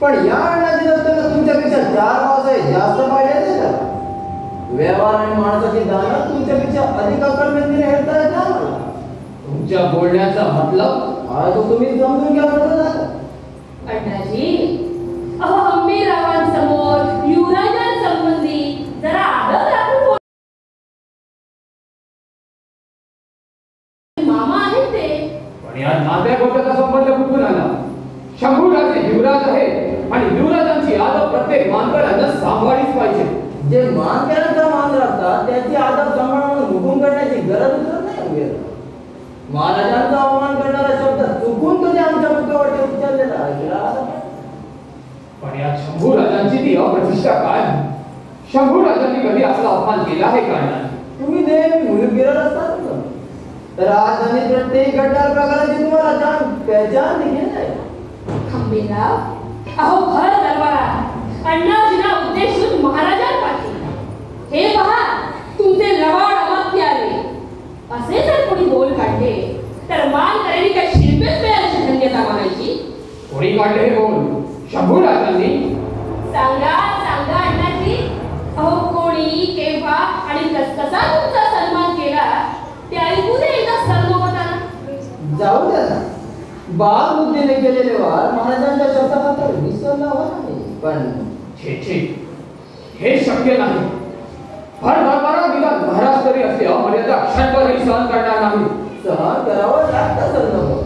पण या अण्णाजी दत्तांना तुमच्यापेक्षा 4 मासे जास्त पाहिजे नाही का? व्यवहार आणि माणसाची दानं तुमच्यापेक्षा अधिक अकलमंदीने हेरतायत ना मला. तुमच्या बोलण्याचा मतलब आज तुम्ही समजून घ्या बरं झालं. अण्णाजी, अहो हंबीररावांसमोर युवराजांसंबंधी जरा आदर राखून बोल. मामा आहेत ते. पण या नात्या गोत्याचा संबंध कुठून आला? शंभूराजे युवराज आहे आणि युवराजांची आदर प्रत्येक मानकऱ्यानं सांभाळलीच पाहिजे. जे मानकऱ्यांचा मान राखतात त्याची आदर सांभाळून हुकूम करण्याची गरज उतरत नाही. महाराजांचा अवमान करणारा शब्द चुकून कधी आमच्या मुखावर उच्चारलेला आहे. पण या शंभूराजांची ती अप्रतिष्ठा काय? शंभूराजांनी कधी आपला अपमान केला आहे का? तुम्ही नेहमी मुली फिरत असतात तर आज आणि प्रत्येक घटना प्रकाराची तुम्हाला जाण पहचान देखील नाही. हंबीरराव, अहो भर दरबारात अण्णाजींना उद्देशून महाराजांपाठी हे पहा तुमचे लवाड अमात्य आले असे जर कोणी बोल काढले तर मान करेली काय शिल्पेच मिळायची धन्यता मानायची. कोणी काढले हे बोल? शंभूराजांनी? सांगा सांगा अण्णाजी, अहो कोणी केव्हा आणि कसा तुमचा सन्मान केला ते ऐकू दे एकदा सर्वमतानं. जाऊ द्या ना. बाल बुद्धीने केलेले वार महाराजांच्या शब्दाबद्दल विसरला होता नाही. पण छे छे, हे शक्य नाही. भर दरबारात निदान महाराज तरी असे अमर्यादा क्षणभरही सहन करणार नाही. सहन करावं लागतं सर्व.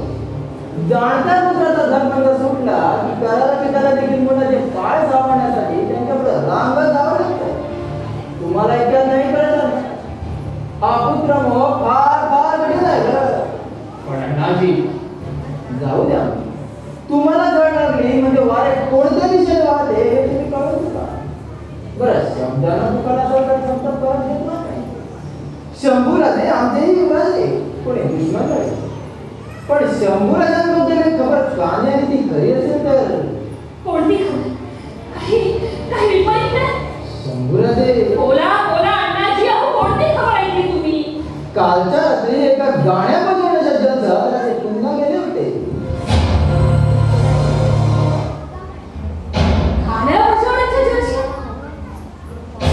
जाणत्या पुत्राचा धर्मंग सुटला की कराला पिताला देखील मुलाचे पाय सावरण्यासाठी त्यांच्यापुढे रांगत जावं लागतं. तुम्हाला इतक्यात नाही कळलं. हा पुत्र मोह फार फार कठीण आहे. पण अण्णाजी, जाऊ द्या. तुम्हाला जड लागली म्हणजे वारे कोणत्या दिशेने वाहते हे तुम्ही कळू नका. बरं, शब्दांना दुकाना सरकार संपर्क करून घेत नाही. शंभूराजे आमचेही युवराज आहे, कोणी दुश्मन आहे. पण शंभूराजांबद्दल एक खबर काने आणि ती खरी असेल तर कोणती खबर? काही विपरीत नाही. शंभूराजे बोला बोला अण्णाजी, अहो कोणती खबर ऐकली तुम्ही? कालच्या रात्री एका गाण्या बजवण्याच्या जलसात पुन्हा गेले होते. गाण्या बजवण्याच्या जलसात?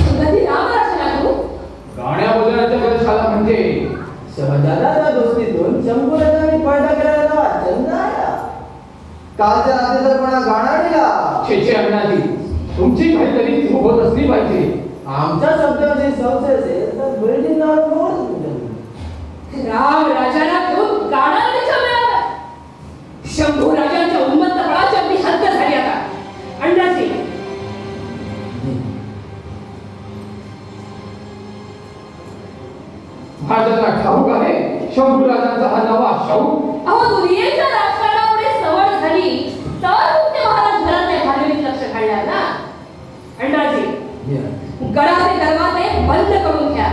सुगंधी रामराजाला तू? गाण्या बजवण्याच्या जलशाला म्हणजे शहजादाच्या दोस्तीतून शंभूराजांनी पैदा केलेला चंद आला. कालच्या रात्री तर कोणा गाणा दिला. छे छे अण्णाजी, तुमची काहीतरी चूक होत असली पाहिजे. आमच्या शब्दाविषयी संशय असेल तर बिल्डिंग राम राजाला घेऊन गाणं विचारलं. शंभू राजांच्या उन्मत्तपणाची अगदी हद्द झाली आता. अण्णाजी, महाराजांना ठाऊक आहे शंभूराजांचा हा नवा शौक? अहो दुनियेच्या राजकारणामुळे सवय झाली तर तुमचे महाराज घरात नाही भाजनीत लक्ष घालणार ना. अण्णाजी, गडाचे दरवाजे बंद करून घ्या.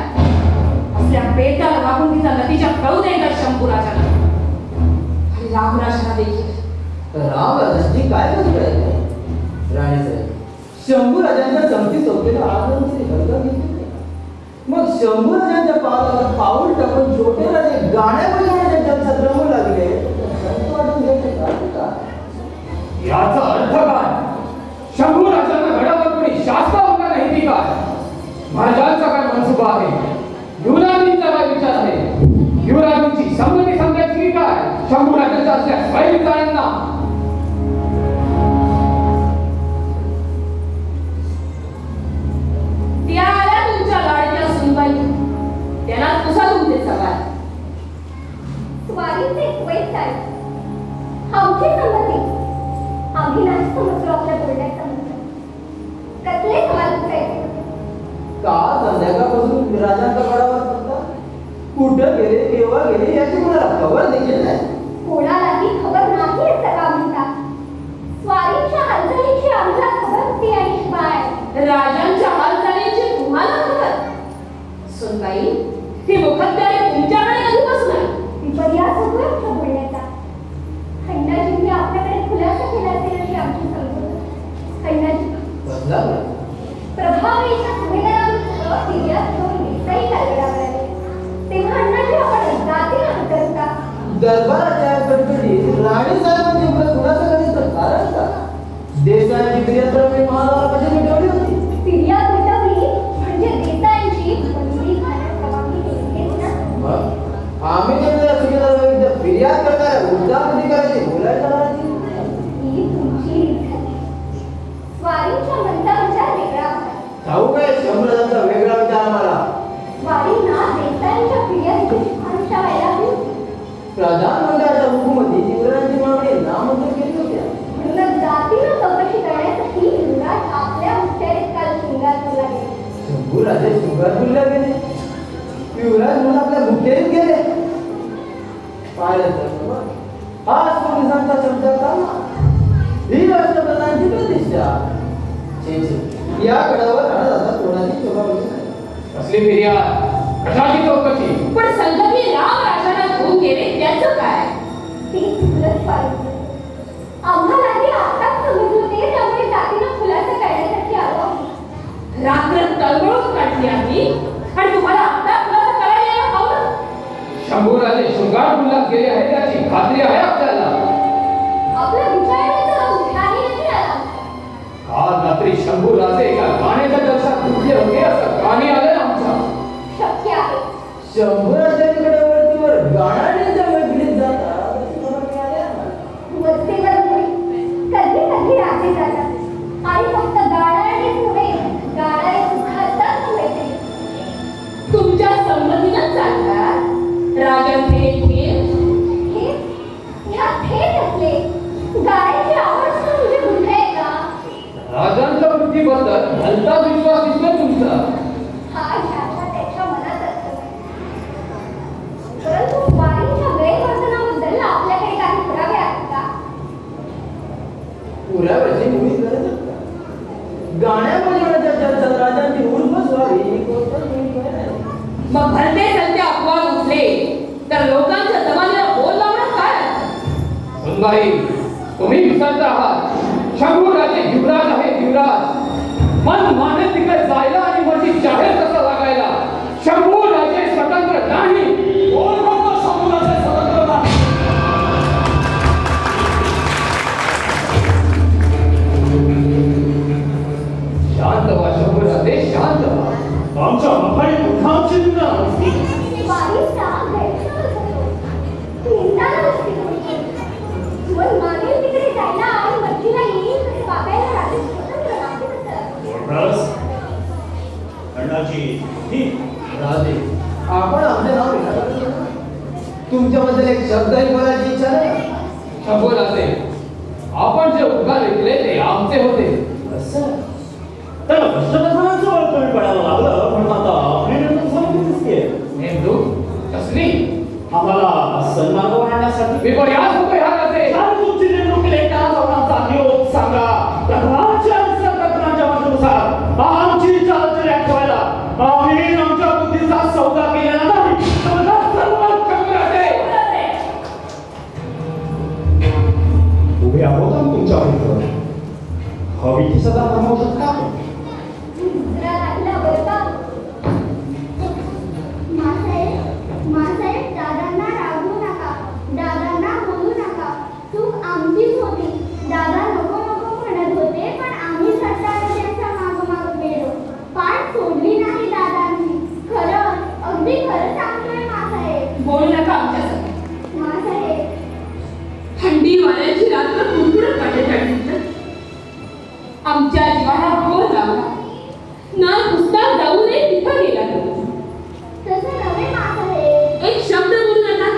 असल्या पेटाला वागून तिचा नतीजा कळू दे का शंभूराजाला आणि रामराजाला देखील. रामराजांची काय गोष्ट आहे राणी साहेब? शंभूराजांच्या चमकी चौकीला आजही हलका घेतली. मग शंभूराजांच्या पावलावर पाऊल टाकून छोटे राजे गाण्या बजवण्याच्या जलसात रमू लागले. याचा अर्थ काय? शंभूराजांना गडावर कोणी शास्त्र उभा नाही ती काय? महाराजांचा काय मनसुबा आहे? युवराजांचा काय विचार आहे? युवराजांची संमती समजायची काय? शंभूराजांच्या असल्या स्वयंविचारांना त्या आल्या तुमच्या लाडक्या सुनबाई. त्यांना तुझा तुमचे सवाल. स्वारीचे वैत आहे. आमची संमती. आम्ही नाही समजलो आपल्या बोलण्यात समजलं. कसले सवाल करायचे? का संध्याकाळपासून विराजांच्या गडावर बसता? कुठं गेले, केव्हा गेले याची मला खबर देखील नाही. कोणालाही खबर नाही असं का म्हणता? स्वारीच्या हालचालीची आम्हाला खबर होती आणि शिवाय राजांच्या हालचालीची तुम्हाला खबर? सुनबाई, ही मुखत्यारी तुमच्याकडे कधीपासून आहे? विपर्यास होतोय आमच्या बोलण्याचा. खंडाजींनी आपल्याकडे खुलासा केला असेल अशी आमची समजूत. खंडाजी प्रभावीच्या सुभेदारांसह दिव्यात घेऊन निसाई गडावर आले. तेव्हा अण्णाजी आपण जाती अंतरता दरबाराच्या गडबडीत राणी साहेबांनी एवढं खुलासा करण्याचं कारण का? देसाईंची फिर्याद मी महाराजाला कशी मिटवली होती? फिर्याद मिटवली म्हणजे देसाईंची बंदी घालण्यास परवानगी दिलीच ना. आम्ही त्या सुभेदार विरुद्ध फिर्याद करणार उद्धार कधी करायची बोलायला करायची ही तुमची रीत आहे. स्वारींच्या मनचा विचार वेगळा होता. ठाऊ काय शंभराजांचा वेगळा विचार आम्हाला. स्वारींना देसाईंच्या फिर्यादीची शिफारस करायला हवी होती. प्रधानमंत्र्यांच्या हुकुमती युवराजांची मागणी नामंजूर केली होत्या. म्हणून जातीनं चौकशी करण्यासाठी युवराज आपल्या मुख्यारीत काल शृंगारपूरला गेले. शंभूराजे शृंगारपूरला गेले. युवराज म्हणून आपल्या मुख्यारीत गेले. पाहिलं तर आज पोलिसांचा शब्द कामा ही राष्ट्रप्रधानांची प्रतिष्ठा. या गडावर राहता कोणाची शोभावली नाही. असली फिर्याद कशाची चौकशी? पण संगती राम राजाला घेऊन गेले त्याचं काय? ते चुकलंच पाहिजे. आम्हालाही आताच समजलं होते त्यामुळे जातीनं खुलासा करण्यासाठी आलो आहोत. रात्र तळमळून काढली आम्ही आणि तुम्हाला आता खुलासा करायला यायला हवं. शंभूराजे शृंगारपूरला गेले आहे त्याची खात्री आहे आपल्याला. आपला विचारण्याचा उठाही नाही आला. काल रात्री शंभूराजे एका गाण्याच्या जलसात गुंतले होते असं कानी आलंय आमच्या. शक्य आहे. शंभराजांकडे वरतीवर गाण्याच्या मैत्रीत जातात अशी खबर मिळाली आम्हाला. वस्तीवर मुली कधी कधी राजे जातात आणि फक्त गाणारेच नव्हे गाणारे सुखातात मैत्री. तुमच्या संमतीनं चालतात राजांचे हे खेळ. हे ह्या थेट असले गाण्याची आवड असणं म्हणजे गुन्हा आहे का? राजांच्या वृत्तीबद्दल भलता विश्वास दिसतोय तुमचा. हा ह्याचा त्याच्या मनात असतो. परंतु वाणीच्या गैरवर्तनाबद्दल आपल्याकडे काही पुरावे आहेत का? पुराव्याची मुळी गरज नाही. गाण्यामध्ये चर्चा राजांची उर्वस व्हावी ही कोणत्याच मुळी नाही. मग भलते सत्य अपवाद उठले तर लोकांच्या जमान्याला बोल लावण्यात काय अर्थ? सुनबाई तुम्ही विसरत आहात. शंभूराजे युवराज आहे युवराज. मन माने तिकडे जायला आणि मर्जी चाहे तसं वागायला. शंभूराजे स्वतंत्र नाही. कोण म्हणतो शंभूराजे स्वतंत्र नाही? शांत व्हा शंभूराजे शांत व्हा. आमच्या मखाई पुन्हाची निंदा असते. वाणीचा गैरसमज होतो. निंदाला नसते कोणी. मन मागेल तिकडे जायला आणि मर्जीला येईल तसे वागायला राजे स्वतंत्र नाही नसतं. रस अण्णाजी ही राजे आपण आमचे नाव विचारलं. तुमच्याबद्दल एक शब्दही बोलायची इच्छा नाही. शंभूराजे आपण जे उद्गार ऐकले ते आमचे होते. असं त्याला राष्ट्रप्रधानाचं बळ कमी पडायला लागलं म्हणून आता आपली नेमणूक झाली दिसते. नेमणूक कसली? आम्हाला सन्मानावर आणण्यासाठी विपर्यास होतो ह्या राजे. आणि तुमची नेमणूक केली त्या धोरणाचा नियोग सांगा. प्रधानाच्या तत्वांच्या माध्यमानुसार आमची चालचर्या ठेवायला आम्ही आमच्या बुद्धीचा सौदा केलेला नाही. समजा सर्व शंभूराजे उभे आहोत आम्ही तुमच्या विरुद्ध. हवी ती सदा थांबवू शकता आपण. जरा लागला बरं का? मासाहेब दादांना रागवू नका. दादांना बोलू नका. चूक आमचीच होती. दादा नको नको म्हणत होते पण आम्ही सत्ताने त्यांच्या मागोमाग गेलो. पाठ सोडली नाही दादांनी. खरं अगदी खरं सांगतोय मासाहेब. बोलू नका आमच्यासमोर. मासाहेब थंडी वाऱ्याची रात्र कुरकुरत काढण्यासाठी आमच्या जीवाला घोर लावला. ना पुस्तक जाऊ नये तिथं गेला तो. तसं नव्हे मासाहेब. एक शब्द बोलू नका.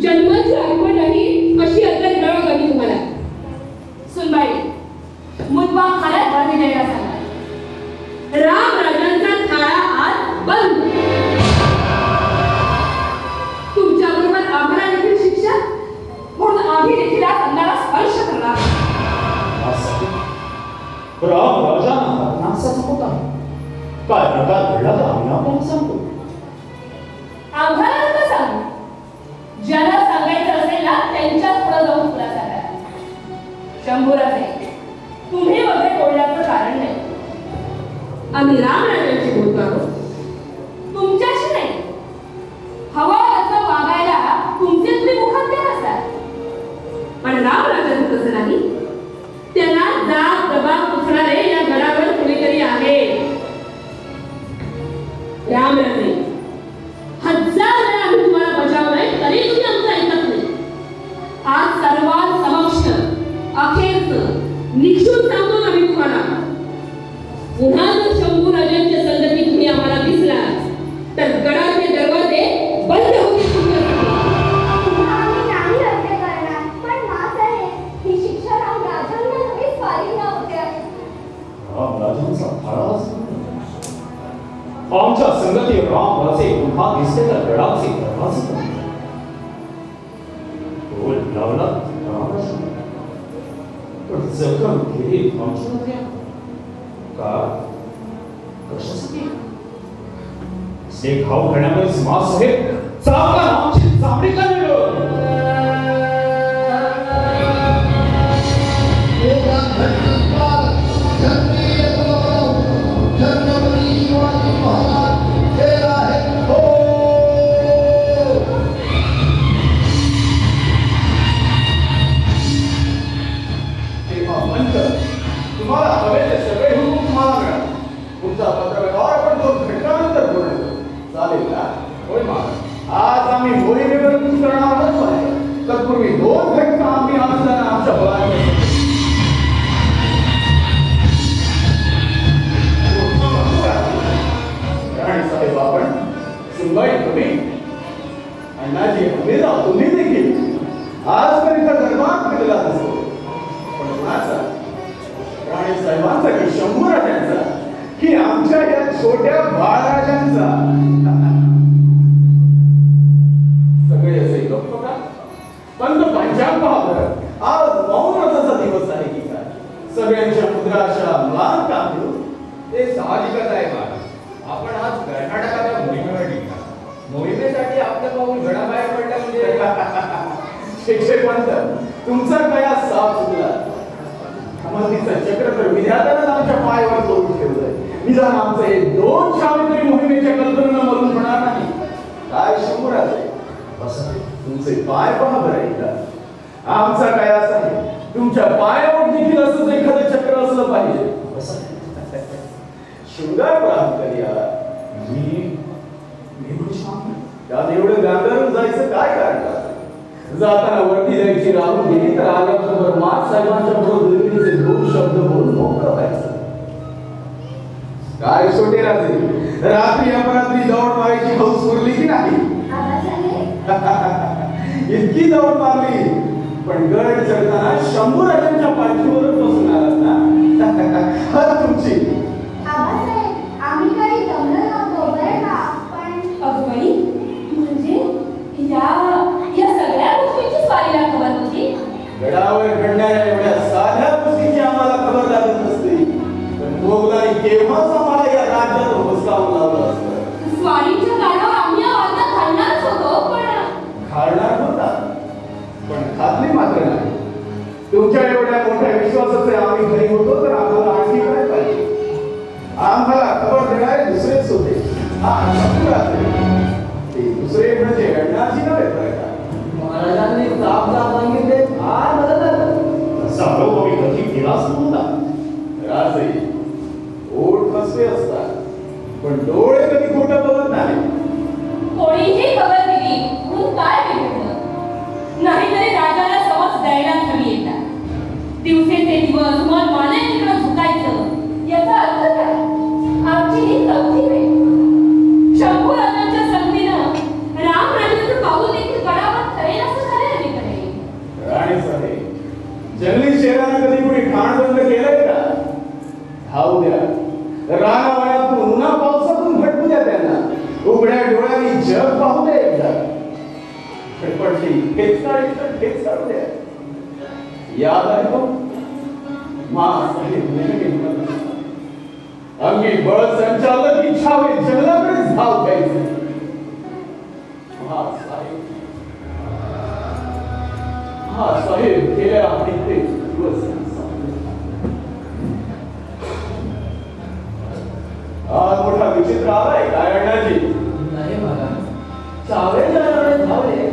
जन्माची आठवण नाही अशी अद्दल मिळव कमी तुम्हाला. सुनबाई मुद्दा खाण्यात बांधली द्यायला सांगा. राम राजांचा थाळा आज बंद. तुमच्याबरोबर आम्हाला देखील शिक्षा म्हणून आम्ही देखील या संघाला स्पर्श करणार. राम राजांना नासाचा होता. काय प्रकार घडला तर आम्ही आपल्याला सांगतो. आम्हाला नका सांगू. ज्याला सांगायचं असेल ना त्यांच्याच पुढे जाऊन खुलासा करा. शंभूराजे तुम्ही मध्ये बोलण्याचं कारण नाही. आम्ही रामराजांशी बोलतो आहोत तुमच्याशी नाही. हवा असं वागायला तुमचे तुम्ही मुखात असतात पण रामराजांचं तसं नाही. त्यांना मिळत नाही. 1000 वेळा आम्ही तुम्हाला बजावलंय तरी तुम्ही आमचं ऐकत नाही. आज सर्वात समक्ष अखेरचं निक्षून सांगतो ना मी तुम्हाला, पुन्हा जर शंभू राजांच्या संगती तुम्ही आम्हाला दिसला तर गडाचे दरवाजे बंद होतील. आम्ही नाही रद्द करणार, पण मासाहेब ही शिक्षा राम राजांना नव्हे स्वारींना होत्या. राजांचा फरास आमच्या संगती राम असे पुन्हा दिसते तर गडाचे दरवाजे बोल लावला पण जखम गेली आमच्या का कशासाठी से घाव करण्यामध्ये मासाहेब चावला आमची चामडी का मिळवली. तुम्हाला हवे ते सगळे हुकूम तुम्हाला मिळाले. तुमचा पत्रव्यवहार आपण 2 घटकानंतर पूर्ण चालेल ना? होय महाराज, आज आम्ही मोहिमेवर करणार आहोत. तत्पूर्वी 2 घटका आम्ही आमदार आमच्या बळाने राणी साहेब आपण सुनबाई तुम्ही अण्णाजी हमीदा तुम्ही देखील आजपर्यंत दरबार केलेला दिसतो. पण कुणाचा? राणी साहेबांचा की शंभू राजांचा की आमच्या या छोट्या बाळराजांचा? सगळे असे गप्प का? पंत पंचांग बहादर आज मौन व्रताचा दिवस आहे की काय? सगळ्यांच्या मुद्रा अशा म्लान काढून ते साहजिकच आहे महाराज. आपण आज कर्नाटकाच्या मोहिमेवर निघाला. मोहिमेसाठी आपलं पाऊल गडाबाहेर पडलं म्हणजे शिक्षक पंत तुमचा कया साफ चुकला. अमलतीचं चक्र तर विधात्यानं आमच्या पायावर तोडून ठेवलंय. निदान आमचं हे 2 शाळे तरी मोहिमेच्या कल्पनेनं मरून होणार नाही. काय शंभराज आहे बसा, तुमचे पाय पहा बरं एकदा. आमचा काय असा आहे तुमच्या पायावर देखील असंच एखादं चक्र असलं पाहिजे. बसा शृंगार प्राप्त करूया. मी त्यात एवढं गांधारून जायचं काय कारण? जाताना वरती जायची राहून गेली तर आल्याबरोबर मात साहेबांच्या बरोबर 2 शब्द बोलून मोकळं व्हायचं. काय छोटे राजे, रात्री अपरात्री दौड मारायची हौस उरली की नाही? इतकी दौड मारली पण गड चढताना शंभू राजांच्या पाठीवरच बसून आलात ना. हर तुमची आबासाहेब आम्ही काही दमलं नव्हतो बरं का, पण अगबाई म्हणजे या सगळ्या गोष्टींची स्वारीला खबर होती. गडावर घडणाऱ्या एवढ्या साध्या गोष्टींची आम्हाला खबर लागत नसते, पण मोगलांनी केव्हाच आम्हाला या राज्यात बसकावून लावलं असतं. स्वारीच्या गाडावर आम्ही वादात घालणारच होतो, पण घालणार होता पण खात्री मात्र नाही. तुमच्या एवढ्या मोठ्या विश्वासाचे आम्ही घरी होतो तर आम्हाला आणखी काय पाहिजे? आम्हाला खबर देणारे दुसरेच होते. ते दुसरे म्हणजे अण्णाजी नव्हे बरं का. महाराजांनी साफ सांगितले फार मदत झालं. तसा अनुभव मी कधी केलाच नव्हता. राजे ओठ फसवे असतात पण डोळे कधी खोटं बघत नाही. कोणीही खबर दिली म्हणून काय बिघडलं? नाहीतरी राजाला समज द्यायलाच हवी येतात. दिवसेचे दिवस मन माने तिकडं झुकायचं याचा अर्थ काय? आमची ही 4थी वेळ. शंभू राजांच्या संगतीनं राम राज्याचं पाऊल देखील गडावर ठरेल असं झालं अलीकडे. राणी साहेब जंगली शेरानं कधी कुणी ठाण बंद केलंय का? धावू द्या. रानावनातून उन्हा पावसातून भटकू द्या त्यांना. उघड्या डोळ्यांनी जग पाहू द्या एकदा. खटपटली ठेच काढू द्या. याद आहे तो अंगी बळ संचालक की छावे जंगलाकडेच धाव घ्यायचे. साहेब गेल्या कित्येक दिवस आज मोठा विचित्र आलाय काय अण्णाजी? नाही मला चावे जाणारे धावले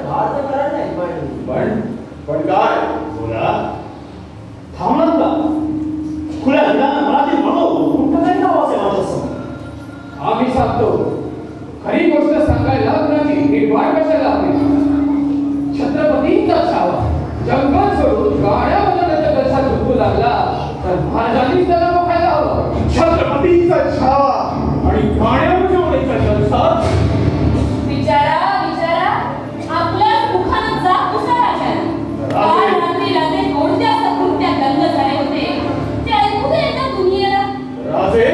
फार कारण नाही पण काय बोला थांबणार का? खुल्या हृदयानं मनातील म्हणून कुठं काही नाव असेल माझ्यासमोर. आम्ही किटवाट कशाला हवी? छत्रपतींचा छावा जंगल सोडून गाड्या वजनाच्या कशा झुकू लागला तर महाराजांनी त्याला बघायला हवं. छत्रपतींचा छावा आणि गाड्या वजनाचा जलसा. विचारा आपल्या मुखानं जाग पुसा राजाने. काल रात्री राजे कोणत्या सकृत्या दंग झाले होते ते ऐकू दे ना दुनियेला. राजे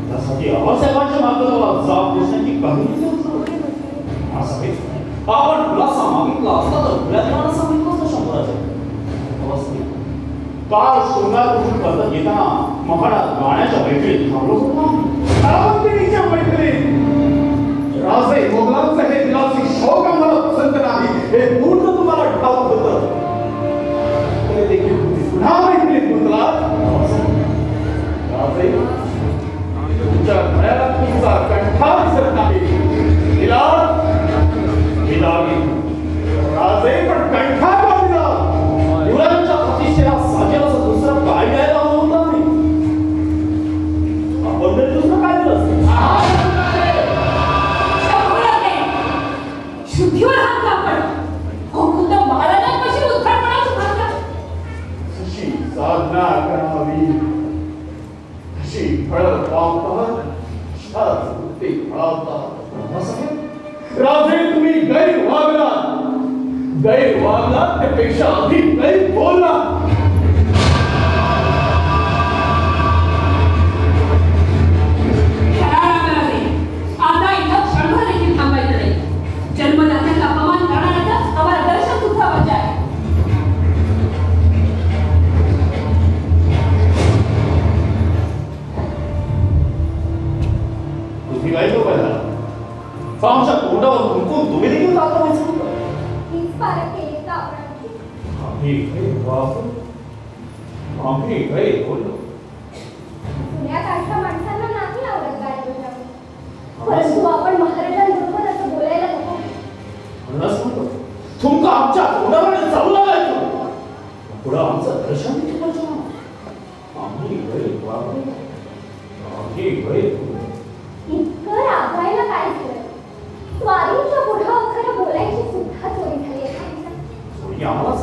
त्यासाठी आबासाहेबांच्या मार्गाला जाब पुसण्याची काहीच आपण खुलासा मागितला असता तर खुल्यापणाला सांगितलं असतं शंभराचं. काल शृंगारवरून परत येताना महाडात गाण्याच्या बैठकीत थांबलो होतो. कालावंतिनीच्या बैठकीत राजे मोगलांचं हे दिलासी शौक आम्हाला पसंत नाही हे पूर्ण तुम्हाला ठाऊक होतं. ते देखील तुम्ही पुन्हा बैठकीत गुंतला. राजे तुमच्या गळ्याला तुमचा कंठा दिसत नाही. राजे पण कंठा का दिला? युवराजांच्या अतिशय साजेला दुसरं काय द्यायला हवं होतं नाही. आपण तरी दुसरं काय दिलं शुद्धीवर हात कापड खुद्द महाराजांना कशी उद्धटपणाची भाषा. तशी साधना करावी तशी फळ पावतात ते फळावतात. राजे तुम्ही गैरवागलात त्यापेक्षा अधिक गैर बोलला. आता इथं क्षणभर देखील थांबायचं नाही. जन्मदात्याचा अपमान करणाऱ्याचं आम्हाला दर्शन सुद्धा मजा आहे. तुझी काय तो पहिला आमच्या तोंडावर कुंकून तुम्ही देखील दाखवायचं होतं. हीच पारख केली का आपण? आम्ही काही बोललो. जुन्या काळच्या माणसांना नाही आवडत गाडी बजावणे. परंतु आपण महाराजांबरोबर असं बोलायला नको. म्हणूनच म्हणतो तुमका आमच्या तोंडावर जाऊ लागायचं. पुढं आमचं दर्शन देखील पाहिजे. आम्ही इतकं रागायला काय झालं? स्वारीच्या पुढं खरं बोलायची सुद्धा चोरी झाली आहे. आम्हालाच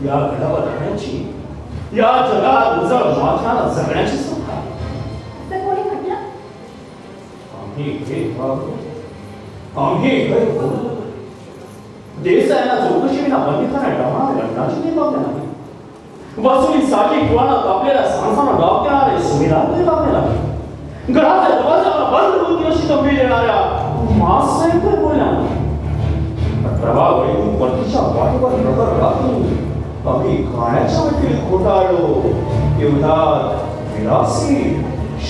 या गडावर राहण्याची या जगात उजळ माथ्याला जगण्याची सुद्धा असं कोणी म्हटलं? आम्ही देसाईला चौकशीला बंदिखाना डावणाऱ्या लग्नाची निभावल्या नाही. वसुलीसाठी कुळाला आपल्याला सांसाना डाव देणारे सुविधांनी लावलेला नाही. घराच्या दरवाजाला बंद होती अशी तंबी देणाऱ्या मासाहेब बोलल्या नाही. प्रभावळीतून परतीच्या वाटेवर नजर राखून आम्ही गाण्याच्या वाटेत खोटाळलो. एवढ्यात विलासी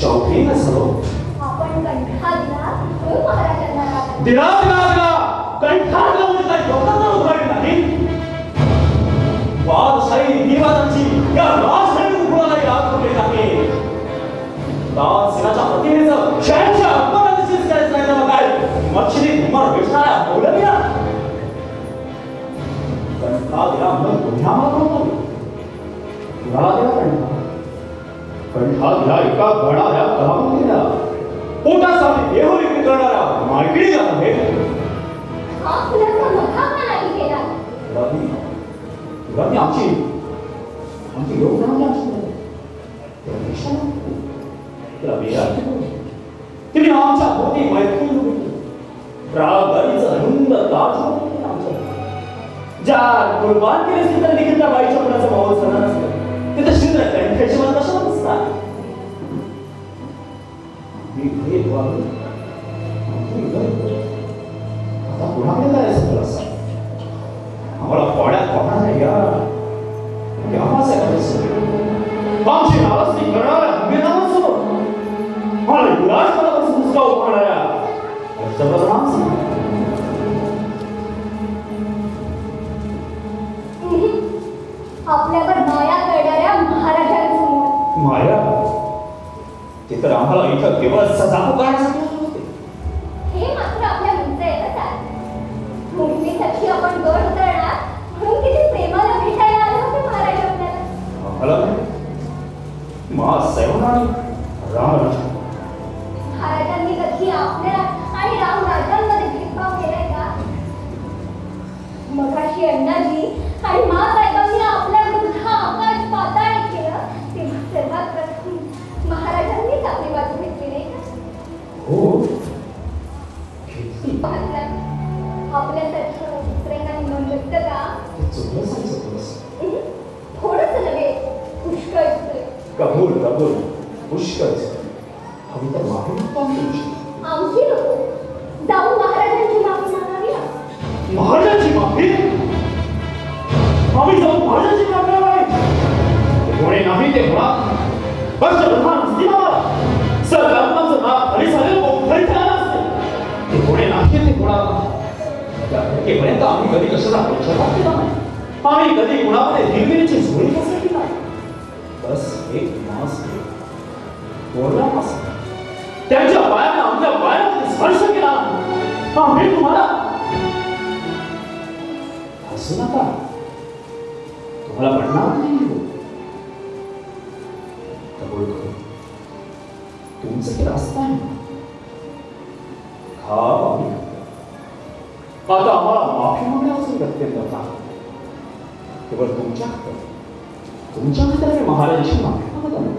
शौकीन झालो. आपण कंठा दिला म्हणून महाराजांना दिला कंठा लावून काही लोकांना उघडले नाही. बादशाही निवासाची या राजधानी उघडायला याद होते आहे. दासिनाच्या प्रतिमेचं शहराच्या अपमानाचीच करायचं नाही तर काय मच्छरी धुमार वेचणाऱ्या मौलवीला कंठा दिला म्हणून पुन्हा मागवतो. कुणाला दिला कंठा दिला एका गडाऱ्या कलावंतीला. पोटासाठी देह विक्री करणाऱ्या मालकीला नव्हे. हा खुलासा मखाना नाही केला. रवी आमची योगदान तिने आमच्या भोवती मैत्रीण रागारीचं रुंद ताज ज्या कुर्बान केले असते तर देखील त्या बाईच्या कुणाचा भाव झाला नसतं. तिथं शिंद्र कंठ्याची मला कशाला नसतात. आता पुन्हा काय सगळं असं आम्हाला पाड्यात पाहणार या आमची नाराजगी करणाऱ्या उमेदवारांसमोर मला युवराज पदापासून हुसकावून पाहणाऱ्या आपल्यावर माया करणाऱ्या महाराजांसमोर. माया ते तर आम्हाला इथं केवळ सजा पुकारण्यासाठी होते. हे मात्र आपल्या मुलीचं येतच आहे. मुलीसाठी आपण गड उतरणार म्हणून किती प्रेमाला भेटायला आले होते महाराज आपल्याला. आम्हाला महासैवन आणि रामराज महाराजांनी कधी आपल्याला आणि रामराजांमध्ये भेदभाव मगाशी अण्णाजी आणि मासाहेबांनी आपल्या विरुद्ध आकाश पाताळ केलं तेव्हा सर्वात प्रथम महाराजांनीच आपली बाजू घेतली नाही का? हो आपल्यासारखं प्रेमाने मन व्यक्त का? चुकलंच थोडंच नव्हे पुष्कळ कबूल कबूल पुष्कळ हवी तर माफी आमची नको जाऊन महाराजांची माफी मागावी. महाराजांची माफी? आम्ही जाऊन महाराजांची माफी मागावी? कोणी नाही ते म्हणा पंचप्रधान असतील आम्हाला सरकारचं नाव आणि झालेलं मोठं झालं असते ते कोणी नाही ते कोणाला त्यापर्यंत आम्ही कधी कशाला पक्षपात केला नाही. आम्ही कधी कुणामध्ये दिलगिरीची झोळी बसवली नाही. बस एक मास बोलला मास त्यांच्या पायाने आमच्या पायामध्ये स्पर्श केला. आम्ही तुम्हाला हसू नका तुम्हाला पडणार नाही. तुमचं केलं असतं आता आम्हाला माफी मागण्यापासून प्रत्येक होता केवळ तुमच्या हाताने महाराजांची माफी मागत आलो.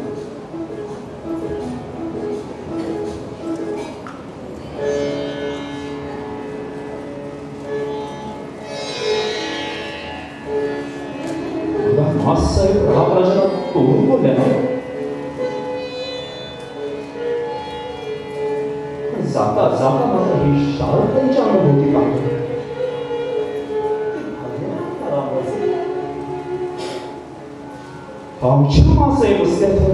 साहेब प्रभाकराच्या तोडून बोलल्या ना जाता जाता मात्र ही शाळा त्यांच्या अनुभूती पाहिजे. आमच्या मासाहेब असल्याचं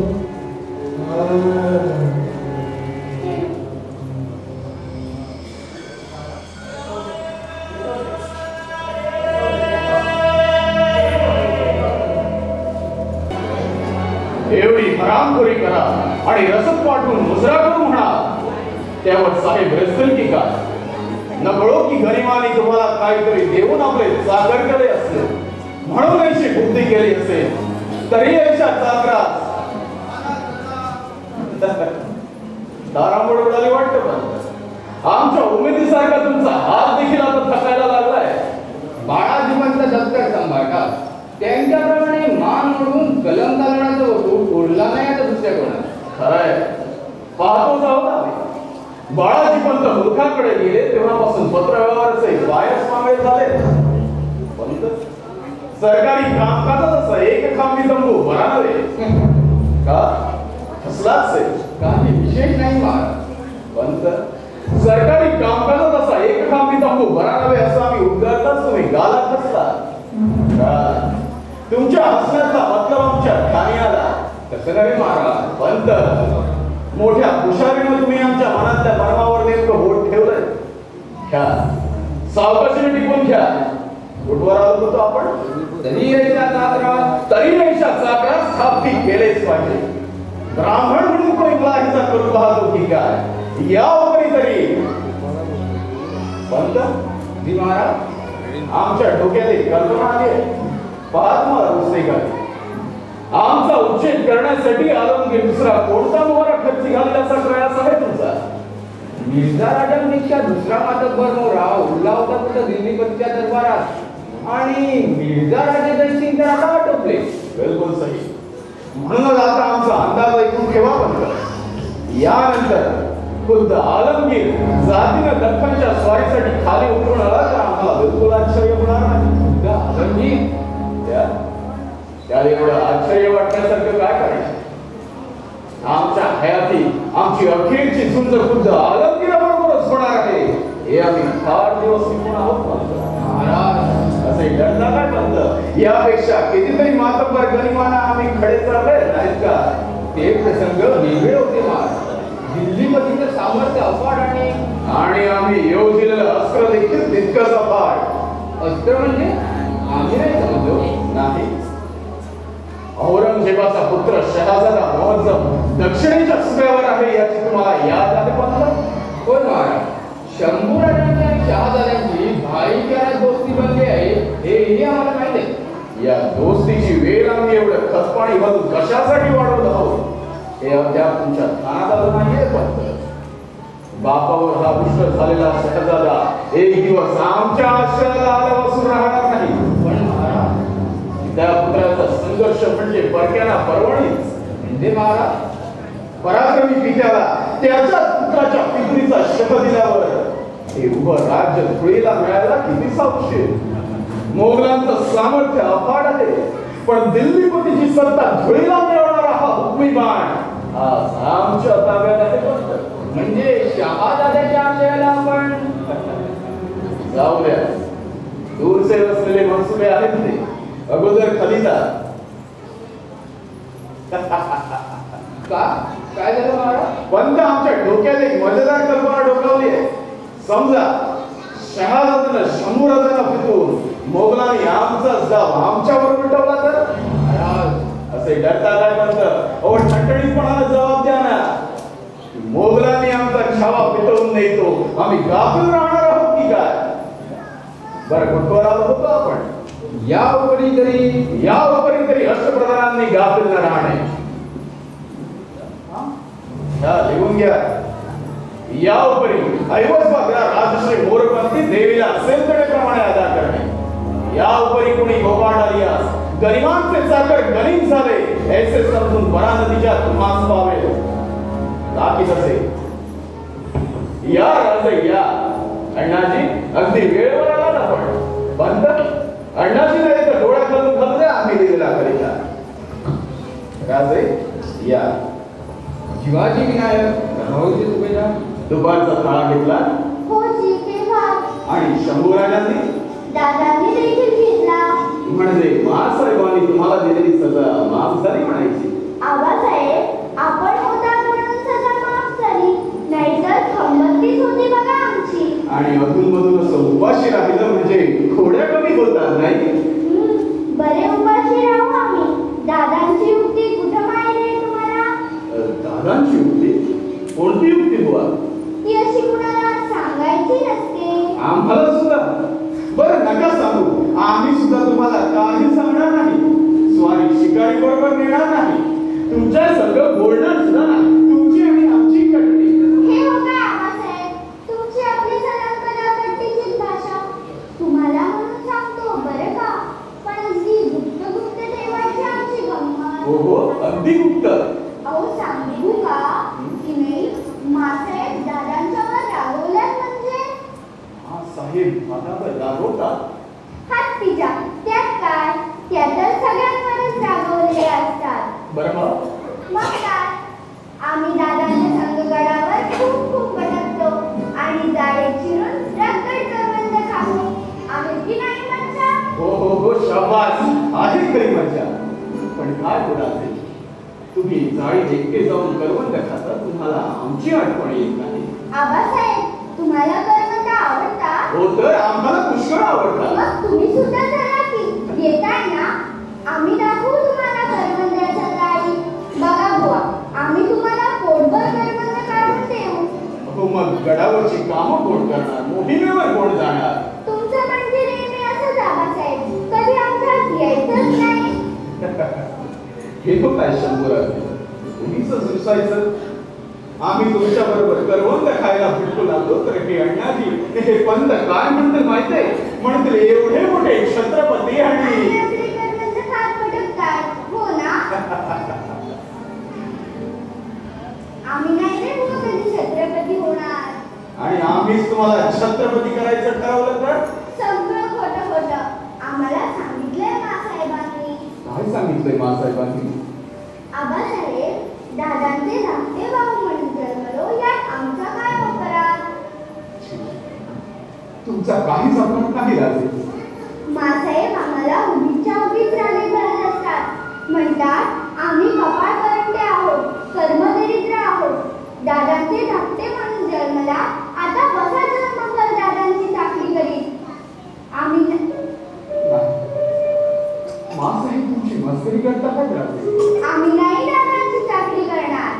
एवढी हरामखोरी करा आणि रसद पाठवून मुजरा करू म्हणा त्यावर साहेब रचतील की काय? नकळो की गरिमाने तुम्हाला काहीतरी देऊन आपले सागर केले असले म्हणून अशी बुद्धी केली असेल तरी अशा चाकरा तारांबळ उडाली वाटतं. पण आमच्या उमेदीसारखा तुमचा हात देखील आता थकायला लागलाय. बाळाजीवंत दप्तर सांभाळा त्यांच्याप्रमाणे मान म्हणून कलम चालवण्याचा वस्तू उडला नाही आता दुसऱ्या कोणा. खरंय पाहतो जाऊ ना बाळाजी पंत मूर्खाकडे गेले तेव्हापासून पत्रव्यवहाराचे बायस मामेल झाले. पंत सरकारी कामकाजाचा एक खांबी तंबू बरा नव्हे का? कसलाच काही विशेष नाही महाराज. पंत सरकारी कामकाजाचा एक खांबी तंबू बरा नव्हे असं आम्ही उद्गारताच तुम्ही गालात बसला. तुमच्या हसण्याचा मतलब आमच्या ठाणी आला. तसं नव्हे महाराज. पंत मोठ्या हुशारीने तुम्ही आमच्या मनातल्या मर्मावर नेमकं बोट ठेवलंय. घ्या सावकाशीने टिकून घ्या. कुठवर आलो होतो आपण? तरी रेषा चाकरा स्थापित केलेच पाहिजे. ब्राह्मण म्हणून कोणी मुलाहिजा करू पाहतो की काय? या तरी पंत जी महाराज आमच्या डोक्यात एक कल्पना आली. पाहत मला दुसरी काय आमचा उच्छेद करण्यासाठी आलमगीर दुसरा कोणता मोहरा खर्ची घालण्याचा प्रयास आहे तुमचा? मिर्झा राजांपेक्षा दुसरा मातब्बर मोहरा उरला होता कुठं दिल्लीपतीच्या दरबारात आणि मिर्झा राजे जयसिंग तर आता आटोपले. बिलकुल सही. म्हणूनच आता आमचा अंदाज ऐकून ठेवा पंत. यानंतर खुद्द आलमगीर जातीनं दख्खनच्या स्वारीसाठी खाली उतरून आला तर आम्हाला बिलकुल आश्चर्य होणार नाही. आलमगीर त्याला एवढं आश्चर्य वाटण्यासारखं काय करायचं? आमच्या हयाती आमची अखेरची झुंज खुद्द आलमगीराबरोबरच होणार आहे हे आम्ही फार दिवस टिकून आहोत. महाराज असे घडला काय पंत? यापेक्षा कितीतरी मातब्बर गरिमांना आम्ही खडे चालले नाहीत का? ते प्रसंग वेगळे होते महाराज. दिल्लीपतीचं सामर्थ्य अफाट आणि आम्ही येऊ दिलेलं अस्त्र देखील तितकंच अफाट. अस्त्र म्हणजे आम्ही नाही समजलो नाही. औरंगजेबाचा पुत्र शहाजादा मोहज्जम दक्षिणेच्या सुभ्यावर आहे याची तुम्हाला याद आहे पंत? होय महाराज. शंभूराजांच्या आणि शहाजाद्यांची भाईचारात दोस्ती बनली आहे हेही आम्हाला माहिती आहे. या दोस्तीची वेळ आम्ही एवढं खतपाणी घालून कशासाठी वाढवत आहोत हे अद्याप तुमच्या ध्यानात आलं नाहीये पंत. बापावर हा पुष्ट झालेला शहजादा एक दिवस आमच्या आश्रयाला आल्यापासून राहणार नाही. पण महाराज, त्या पुत्राचा संघर्ष म्हणजे परक्याला परवणीच. म्हणजे महाराज, पराक्रमी पित्याला त्याच्याच पुत्राच्या पितुरीचा शह दिल्यावर हे उभं राज्य धुळीला मिळायला किती सावशील. मोगलांचं सामर्थ्य अफाट आहे, पण दिल्लीपतीची सत्ता धुळीला मिळवणारा हा हुकमी बाण हा आमच्या ताब्यात आहे. म्हणजे शहाजाद्याच्या आशयाला आपण जाऊ द्या, दूरचे असलेले मनसुबे आहेत ते. अगोदर खलिता. का काय झालं महाराज? पंत आमच्या डोक्यात एक मजेदार कल्पना डोकावली आहे. समजा शहाजादानं शंभूराजांना फितून मोगलांनी आमचा जाव आमच्यावर उलटवला तर? महाराज, असे डरता काय म्हणत? अहो ठणठणीतपणानं जबाब द्या ना. मोगलांनी आमचा छावा पिटवून देतो, आम्ही गाफील राहणार आहोत की काय? बरं कुठवर होतो आपण? यावरी तरी अष्टप्रधानांनी गाफील न राहणे. लिहून घ्या. यावरी ऐवजबागला राजश्री मोरपंथी देवीला सेंतडेप्रमाणे अदा करणे. यावरी कुणी गोपाळ आलियास गरिमांचे चाकर गरीब झाले ऐसे समजून वरा नदीच्या तुम्हास पावे. बाकी तसे या राजे या. अण्णाजी अगदी वेळेवर आला ना. पण बंद अण्णाजी नाही तर डोळा घालून घालू द्या, आम्ही दिलेला करिता. राजे या. शिवाजी विनायक राहूचे सुभेदार. दुपारचा थाळा घेतला हो जी केव्हा. आणि शंभूराजांनी दादांनी देखील घेतला. म्हणजे महासाहेबांनी तुम्हाला दिलेली सजा माफ झाली म्हणायची. आबासाहेब आपण होता म्हणून सजा माफ झाली, नाहीतर खंबत्तीच होती बघा आमची. आणि अधून मधून असं उपाशी राहिलं म्हणजे थोड्या कमी होतात नाही. बरे उपाशी राहू आम्ही. दादांची युक्ती कुठं माहिती आहे तुम्हाला? दादांची युक्ती? कोणती युक्ती बुवा? ती अशी कुणाला सांगायची नसते. आम्हाला सुद्धा? बरं नका सांगू, आम्ही सुद्धा तुम्हाला काही सांगणार नाही. स्वारी शिकारी बरोबर नेणार नाही. तुमच्या सगळं बोलणार सुद्धा नाही. तुमची आणि आमची कट्टी. हे हो काय आबासाहेब, तुमची आपली सलंकला कट्टीचीच भाषा. तुम्हाला म्हणून सांगतो बरं का, पण अगदी गुप्त गुप्त ठेवायची आमची गंमत. हो हो अगदी गुप्त. अहो सांगू का की नाही, मासाहेब दादांच्यावर रागवल्यात म्हणजे. हा साहेब हातावर रागवतात. हत्तीच्या त्यात काय, त्या तर सगळ्यांवरच रागवलेले असतात. बरं मग काय, आम्ही दादांच्या संगगडावर खूप खूप भटकतो आणि जाळे चिरून रगड करवंद खातो. आम्ही की नाही मज्जा? हो हो हो शाबास, आहे खरी मजा. पण काय बोलायचे, तुम्ही जाळी एकटे जाऊन करवंद खाता, तुम्हाला आमची आठवण येत नाही. आबासाहेब तुम्हाला करवंद आवडतात? हो तर आम्हाला पुष्कळ आवडतात. मग तुम्ही सुद्धा चला की, येताय ना? आम्ही दाखवू तुम्हाला करवंदाच्या जाळी. बघा बुवा, आम्ही तुम्हाला पोटभर करवंद काढून देऊ. हो मग गडावरची कामं कोण करणार, मोहिमेवर कोण जाणार? तुमचं म्हणजे नेहमी असंच आबासाहेब, कधी आमच्यात यायचंच नाही. हे तो काय शंभूराजे, तुम्हीच रुसायचं. आम्ही तुमच्या बरोबर करवंद खायला भेटू लागलो तर हे अण्णाजी हे पंत काय म्हणते माहितीये? म्हणतील एवढे मोठे छत्रपती आणि करवंद खात भटकतात. हो ना? आम्ही नाही रे बुवा कधी छत्रपती होणार. आणि आम्हीच तुम्हाला छत्रपती करायचं ठरवलं तर? सगळं खोटं खोटं. आम्हाला सांगितलंय मासाहेबांनी. काय सांगितलंय मासाहेबांनी? आबासाहेब दादांचे धाकटे भाऊ म्हणून जन्मलो, यात आमचा काय अपराध? तुमचा काहीच अपराध नाही राजे. मासाहेब आम्हाला उगीच्या उगीच राणे करत असतात. म्हणतात आम्ही कपाळ करंटे आहोत, कर्मदरिद्र आहोत. दादांचे धाकटे म्हणून जन्मला, आता बसा जन्मभर दादांची चाकरी करीत. आम्ही मासाहेब तुमची मस्करी करता काय राजे? आम्ही नाही दादांची चाकरी करणार.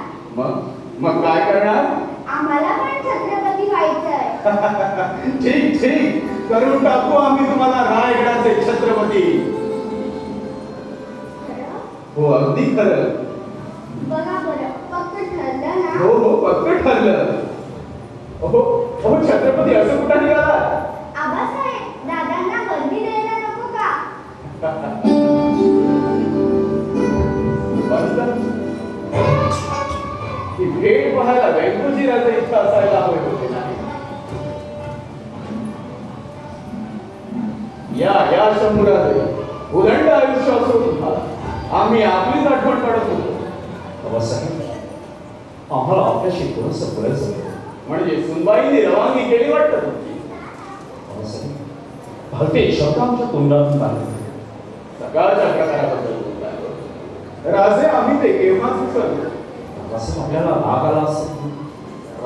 मग काय करणार? आम्हाला पण छत्रपती व्हायचंय. ठीक ठीक, करून टाकू आम्ही तुम्हाला रायगडाचे छत्रपती. खरं? हो अगदी खरं. बघा बरं, फक्त ठरलं ना? हो हो पक्क ठरलं. अहो छत्रपती असं कुठं निघाला? आबासाहेब, दादांना वर्दी द्यायला नको का? ही भेट पाहायला व्यंकोजीराजा इथं असायला हवे होते नाही. या शंभूराजे उदंड आयुष्य असो सुद्धा आम्ही आपलीच आठवण काढत होतो. बाबासाहेब, आम्हाला आपल्याशी थोडंसं बोलायचं होतं. म्हणजे सुनबाईंनी रवानगी केली वाटतं तुमची. बाबासाहेब, भलते शब्द आमच्या तोंडातून काढले. सकाळच्या प्रकाराबद्दल बोलताय. राजे आम्ही ते केव्हा सुचवलं. बाबासाहेब, आपल्याला राग आला असेल.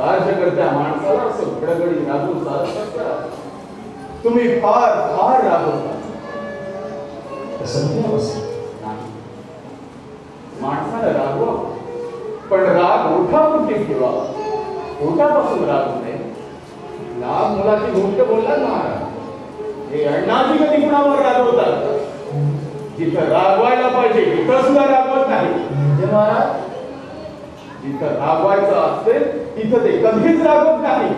राज्यकर्त्या माणसाला असं घडघडी रागून चालत असतात. तुम्ही फार फार रागवता. तसं नाही बाबासाहेब. नाही, माणसाला रागवा, पण राग ओठापुरती ठेवा. ओठापासून रागवू नये. लाभ मुलाची गोष्ट बोललात महाराज. हे अण्णाजी कधी कुणावर रागवतात? जिथं रागवायला पाहिजे तिथं सुद्धा रागवत नाही. म्हणजे महाराज, जिथं रागवायचं असते तिथं ते कधीच रागवत नाही.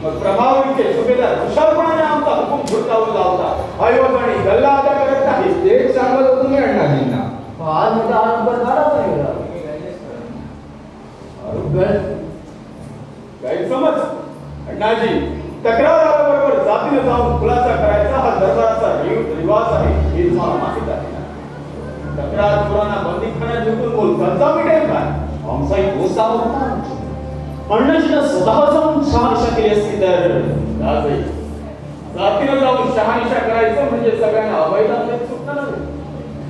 मग प्रभावीचे सुभेदार हुशारपणाने आमचा हुकूम झुडकावून लावता. ऐवज आणि गल्ला आता करत नाही. तेच सांगत होतो मी अण्णाजींना. फार मोठा आरोप झाला नाही. गैरसमज अण्णाजी, तक्रारदाराबरोबर जातीने जाऊन खुलासा करायचा हा दरबाराचा रिवाज आहे हे तुम्हाला माहित आहे. तक्रारदारांना बंदीखान्यात झुकून बोल कर्जा मिळेल का? आमचा एक दोस्त होता. अण्णाजीनं स्वतः जाऊन शहानिशा केली असती तर राजे, जातीने जाऊन शहानिशा करायचं म्हणजे सगळ्यांना अवैधाने सुटणार नाही.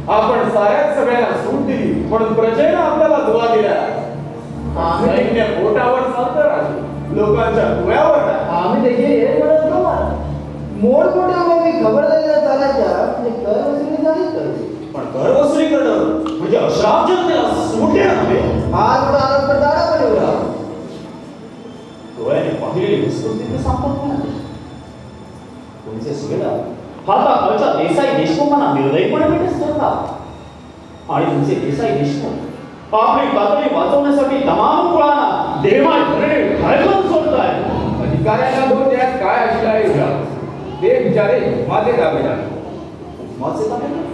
आपण साऱ्याच सगळ्यांना सूट दिली म्हणून प्रजेने आपल्याला दुवा दिल्या. सैन्य बोटावर चालतं राजे, लोकांच्या डोळ्यावर नाही. आम्ही देखील हे म्हणत होतो महाराज. मोठमोठ्या बाबी खबरदारीला चालायच्या म्हणजे कर वसुली झालीच पाहिजे. पण कर वसुली करणं म्हणजे अश्राप जनतेला सूट देणं नव्हे. फार मोठा आरोप दाडा पण एवढा. डोळ्याने पाहिलेली वस्तुस्थिती सांगतात ना. तुमचे सुभेदार हाताखालच्या देसाई देशमुखांना निर्दयीपणे भेटच करतात. आणि तुमचे देसाई देशमुख आपली कातडी वाचवण्यासाठी तमाम कुळांना देवाय धरणे ढाळकून सोडताय. अधिकाऱ्यांना दोन त्यात काय असला ते विचारे माझे दावेदार. हुकमाचे दावेदार?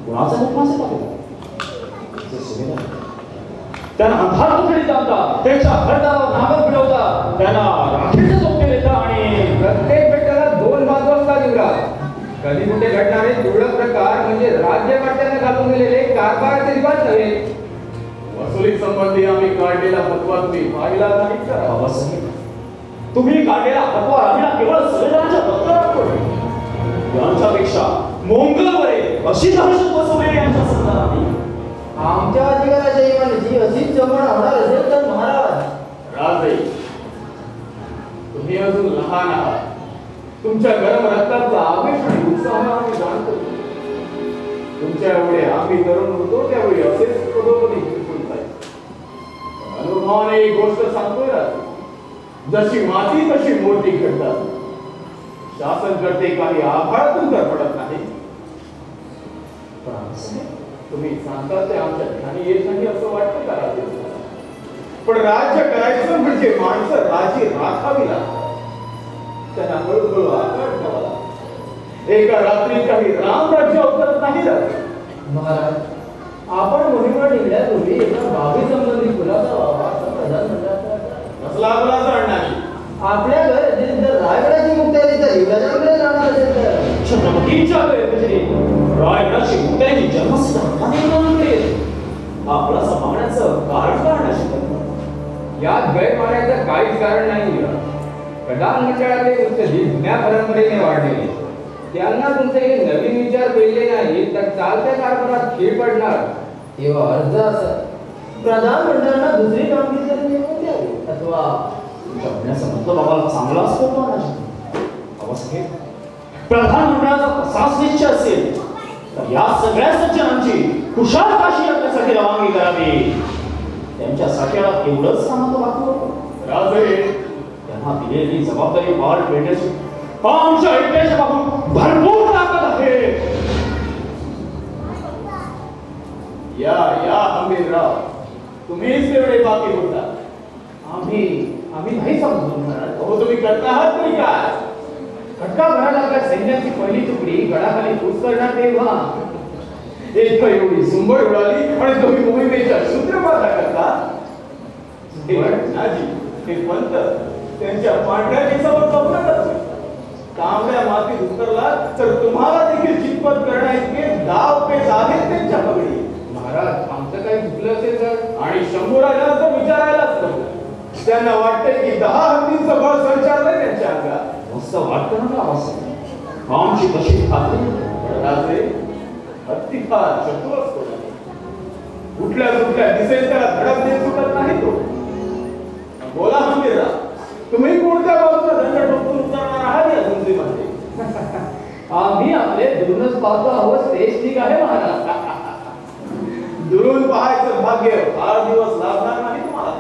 कुणाचे हुकमाचे दावेदार? तुमचे सुभेदार त्यांना अंधार कोठडीत आणता, त्यांच्या घरदारावर नागर फिरवता, त्यांना राखीचे सोपे देता आणि प्रत्येक बेटाला दोन बाजू असतात युवराज. कधी कुठे घडणारे तुरळक प्रकार म्हणजे राज्यकर्त्यांना घालून दिलेले कारभाराचे रिवाज नव्हे. वसुली संबंधी आम्ही काढलेला फतवा तुम्ही पाहिला नाही का? बाबासाहेब, तुम्ही काढलेला फतवा राहिला केवळ सुभेदारांच्या दप्तरावर. यांच्यापेक्षा मोंगलवरे अशी दहशत बसवलेली यांच्या सरदारांनी. आमच्या अधिकाराच्या इमानाची अशीच जमण होणार असेल तर महाराज. राजे, तुम्ही अजून लहान आहात. तुमच्या गरम रक्तातला आवेश आणि उत्साह आम्ही जाणतो. तुमच्या एवढे आम्ही तरुण होतो त्यावेळी असेच पदोपदी जिंकून जाईल. अनुभवाने एक गोष्ट सांगतोय राजे, जशी माती तशी मूर्ती घडतात. शासन करते काही आभाळातून तर पडत नाही. तुम्ही सांगता ते आमच्या ध्यानी येत नाही असं वाटतं का राजे? पण राज्य करायचं म्हणजे माणसं राजी राखावी लागतात. त्यांना हळूहळू आकार द्यावा लागतो. एका रात्रीत काही रामराज्य अवतरत नाही राजे. महाराज, आपण मोहिमेवर निघण्यापूर्वी एका बाबी संबंधी खुलासा व्हावा असं प्रधानमंत्र्यांचा कसला खुलासा आणणार? आपल्या घर जर रायगडाची मुक्तारी तर युवराजांकडे जाणार असेल तर छत्रपतींच्या गैरहजेरी रायगडाची मुक्तारी जन्मसिद्ध हक्काने मिळवली. हा खुलासा मागण्याचं कारण काय असतं? यात गैर मानायचं काहीच कारण नाही युवराज. प्रधानमंडळाचे तुमचे जुन्या परंपरेने वाढलेले त्यांना तुमचे हे नवीन विचार पेलले नाही तर चालत्या कारभारात खीळ पडणार. तेव्हा अर्ज असा प्रधानमंत्र्यांना दुसरी कामगिरी तरी नेमून द्यावी अथवा तुमच्या म्हणण्याचा मतलब आम्हाला चांगला असतो बाबासाहेब. प्रधानमंडळाचा तसाच निश्चय असेल तर या सगळ्या सज्जनांची कुशाल काशी आपल्यासाठी रवानगी करावी. त्यांच्यासाठी एवढंच कामाचं बाकी होतं. राजे, त्यांना दिलेली जबाबदारी पार पेटण्याची आमच्या ऐक्याच्या बाबून भरपूर ताकद आहे. या हमीरराव, तुम्हीच तेवढे बाकी होता. आम्ही आम्ही नाही समजून महाराज. अहो तुम्ही करता आहात तरी काय? खटका भरायला आपल्या सैन्याची पहिली तुकडी गडाखाली कूच करणार तेव्हा एक एवढी सुंबड उडाली आणि तुम्ही मोहिमेच्या सूत्रपाता करता. नाजी हे पंत त्यांच्या पांढऱ्या केसावर चौकटच तांबड्या मातीत उतरला तर तुम्हाला देखील चितपत करण्याइतके दाव पेच आहेत त्यांच्या पगडी. महाराज आमचं काही चुकलं असेल तर आणि शंभूराजांना तर विचारायलाच नको. त्यांना वाटते की 10 हत्तींचं बळ संचारलंय त्यांच्या अंगात. असं वाटतं ना असं आमची कशी खात्री. राजे हत्ती फार चतुर असतो. कुठल्या सुटल्या दिसेल त्याला धडक देत सुटत नाही तो. बोला मंदिरा, तुम्ही कोणत्या बाजूला दंड ठोकून उतरणार आहात या झुंजीमध्ये? आम्ही आपले दुरूनच पाहतो आहोत तेच ठीक आहे महाराज. दुरून पाहायचं भाग्य फार दिवस लागणार नाही तुम्हाला.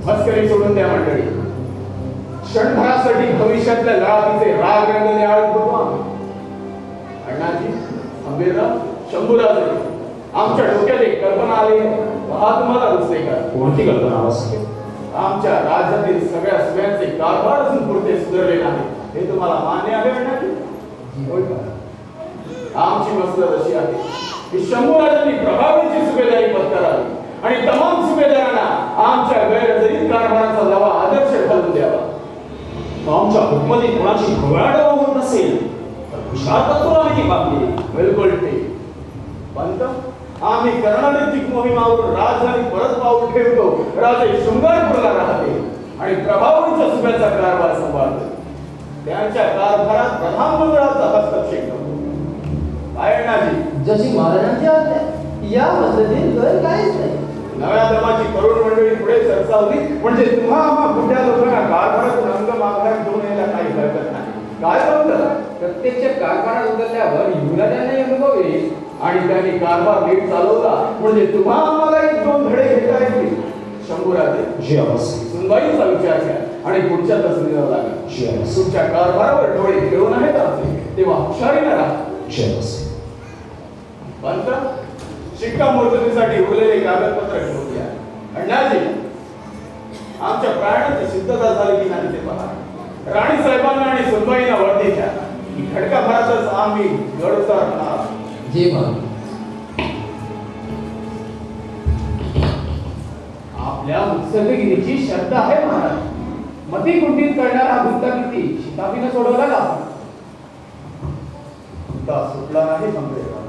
मस्करी सोडून द्या मंडळी. क्षणभरासाठी भविष्यातल्या लढाईचे राग रंगले आळत बघू आम्ही. अण्णाजी, आंबेडराव, शंभूराजे, आमच्या डोक्यात एक कल्पना आली. पहा तुम्हाला रुचते का? कोणती कल्पना आवश्यक? आमच्या राज्यातील सगळ्या सुव्यांचे कारभार अजून पुरते सुधारले नाही. हे तुम्हाला मान्य आहे अण्णाजी? होय का? आमची मसलत अशी आहे की शंभूराजांनी प्रभावीची सुभेदारी पत्करावी आणि तमाम सुभेदारांना आमच्या गैरजरीत कारभाराचा लवा आदर्श घालून द्यावा. आमच्या हुकमती कोणाची घोळाड होत नसेल तर हुशार तत्वाने ती बाबली. बिलकुल ठीक. पंत, आम्ही कर्नाटक मोहिमावर राजधानी परत पाऊल ठेवतो. राजे शृंगारपूरला राहते आणि प्रभावीच्या सुभेचा कारभार सांभाळतो. त्यांच्या कारभारात प्रधानमंत्र्याचा हस्तक्षेप नको. काय अण्णाजी? जशी महाराजांची आज्ञा, या मसलतीत गैर काहीच नाही. नव्या दमाची तरुण मंडळी पुढे सरसावली म्हणजे तुम्हा आम्हा बुड्या लोकांना कारभारातून अंग माघार घेऊन यायला काही हरकत नाही. काय म्हणतं? प्रत्यक्ष कारभारात उतरल्यावर युवराजांनाही अनुभव येईल आणि त्यांनी कारभार नीट चालवला म्हणजे तुम्हा आम्हाला एक दोन धडे घेता येतील. शंभूराजे, जी आवश्यक. सुनबाईचा विचार घ्या आणि पुढच्या तसदीला लागा. जी आवश्यक. तुमच्या कारभारावर डोळे ठेवून आहेत आमचे, तेव्हा हुशारीने राहा. जी आवश्यक. पंत, शिक्कामोर्तबीसाठी उरलेले कागदपत्र घेऊन या. अण्णाजी, आमच्या प्राणाची सिद्धता झाली की नाही ते पहा. राणी साहेबांना आणि सुनबाईंना वर्दी द्या. ही खडका भरातच आम्ही गडुतार आहोत. जे महाराज. आपल्या उत्सर्गगिरीची श्रद्धा आहे महाराज. मती कुंडीत करणारा गुंतागिरी शिताफीनं सोडवला का? मुद्दा सुटला नाही मंगळेराव.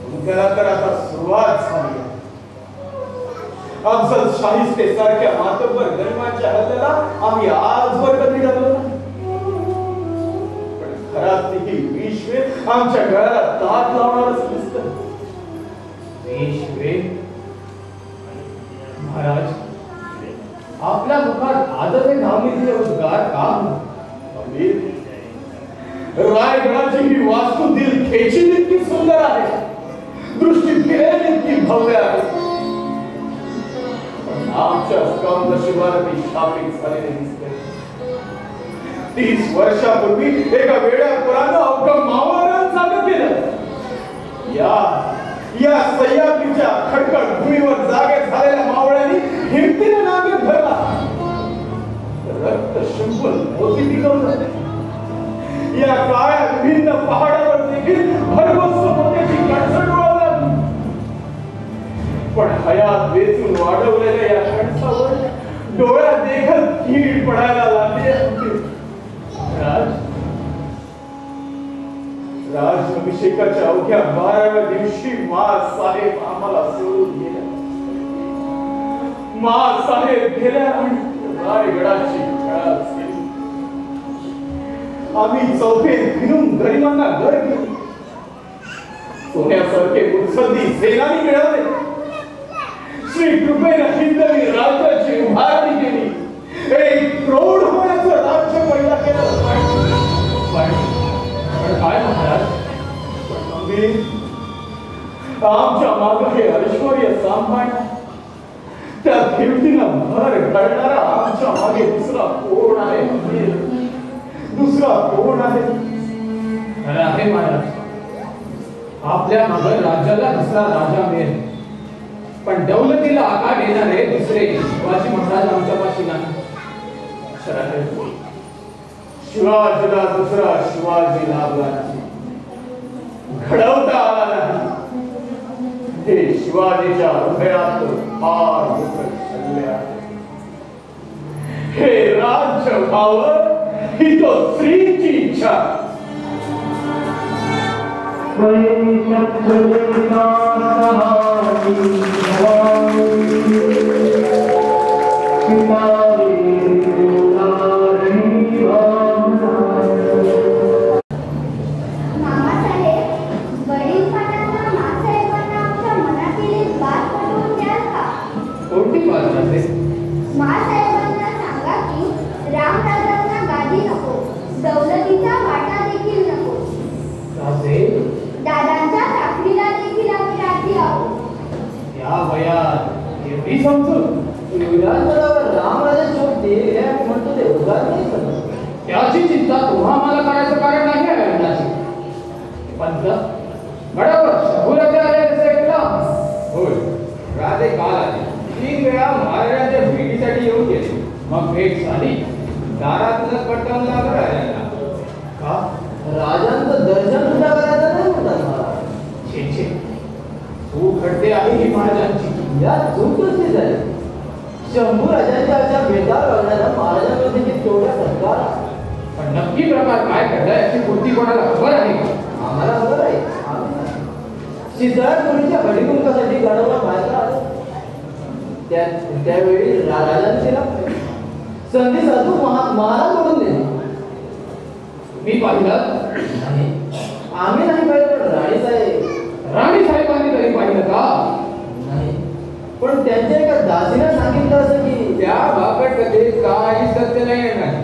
तुमच्याला तर आता सुरुवात झाली आहे. अफजल शाहिस्ते सारख्या मातब्बर गरिबांच्या हल्ल्याला आम्ही आजवर कधी डरलो नाही. पण खराब ही विश्वे आमच्या गळ्याला दात लावणारच दिसतं. विश्वे महाराज, आपल्या मुखात आदर धावणीचे उद्गार का? अमीर, रायगडाची ही वास्तू दिल खेची इतकी सुंदर आहे, दृष्टी फिरेल इतकी भव्य आहे. आमच्या स्कंद शिवारती शापित झालेले दिसते. 30 वर्षापूर्वी एका वेड्या पुरानं अवघं मावळण जागं केलं. या सह्याद्रीच्या खडखड भूमीवर जागे झालेल्या मावळ्यांनी हिमतीने नांगर धरला. रक्त शिंपून मोती पिकवलं. या काळ्या विभिन्न पहाडावर देखील भरघोस मोत्याची कणसं डोळवलं. पण हयात वेचून वाढवलेल्या या कणसावर डोळ्या देखत कीड पडायला लागली. राजाभिषेकाच्या अवघ्या 12व्या दिवशी मा साहेब आम्हाला सोडून गेल्या. मा साहेब गेल्या आणि रायगडाची खेळा केली. आम्ही चौथे फिरून गरिबांना घर घेतली. सोन्यासारखे मुत्सद्दी सेनानी मिळवले. श्री कृपेनं हिंदवी राज्याची उभारणी केली. एक प्रौढ होण्याचं राज्य पैदा केलं. पण काय महाराज? आमच्या माग हे ऐश्वर्य सांभाळणं, त्या कीर्तीनं भर घडणारा आमच्या मागे दुसरा कोण आहे? दुसरा कोण आहे? खरं आहे महाराज, आपल्या मागे राज्याला दुसरा राजा मिळेल. पण दौलतीला आकार देणारे दुसरे शिवाजी महाराज आमच्यापाशी नाही. शिवाजीला दुसरा शिवाजी लाभला नाही, घडवता आला नाही. हे शिवाजीच्या हृदयात फार दुःख शिरले आहे. हे राज्य व्हावं ही तो स्त्रीची इच्छा. महासाहेबांना सांगा की रामराजांना गादी नको, दौलतीचा वाटा देखील नको. दादांच्या साखरीला देखील आम्ही राजी आहोत. या वयात एवढी समजून विधानसभावर रामराजा शोधते हे आम्ही म्हणतो ते उगाच नाही समजत. त्याची चिंता तुम्हा मला करायचं कारण नाही आहे अण्णाची. पंत बरोबर शंभूराजे आले तसे ऐकलं. होय, राजे काल आले. 3 वेळा महाराजांच्या भेटीसाठी येऊन गेले. मग भेट झाली. दारातूनच पटकन लागलं राजांना. का? राजांचं दर्शन सुद्धा करायचं नाही म्हणतात मला. छे छे, चूक घडते आहे ही महाराजांची. या चूक कशी झाली? शंभू राजांच्या अशा बेकार वागण्याला महाराजांमध्ये तेवढा सत्कार आहे. पण नक्की प्रकार काय घडला याची पूर्ती कोणाला खबर आहे का? आम्हाला खबर आहे. सिद्धार्थ मुलीच्या हळीकुंकासाठी गडवा बाहेर आलो. त्यावेळी राजांनी तिला संधी साधू महाराज म्हणून दिली. मी पाहिलं नाही, आम्ही नाही पाहिलं, पण राणी साहेबांनी तरी पाहिलं का? नाही, पण त्यांच्या एका दासीने सांगितलं असं की त्या बाबत कथेत काही सत्य नाही येणार.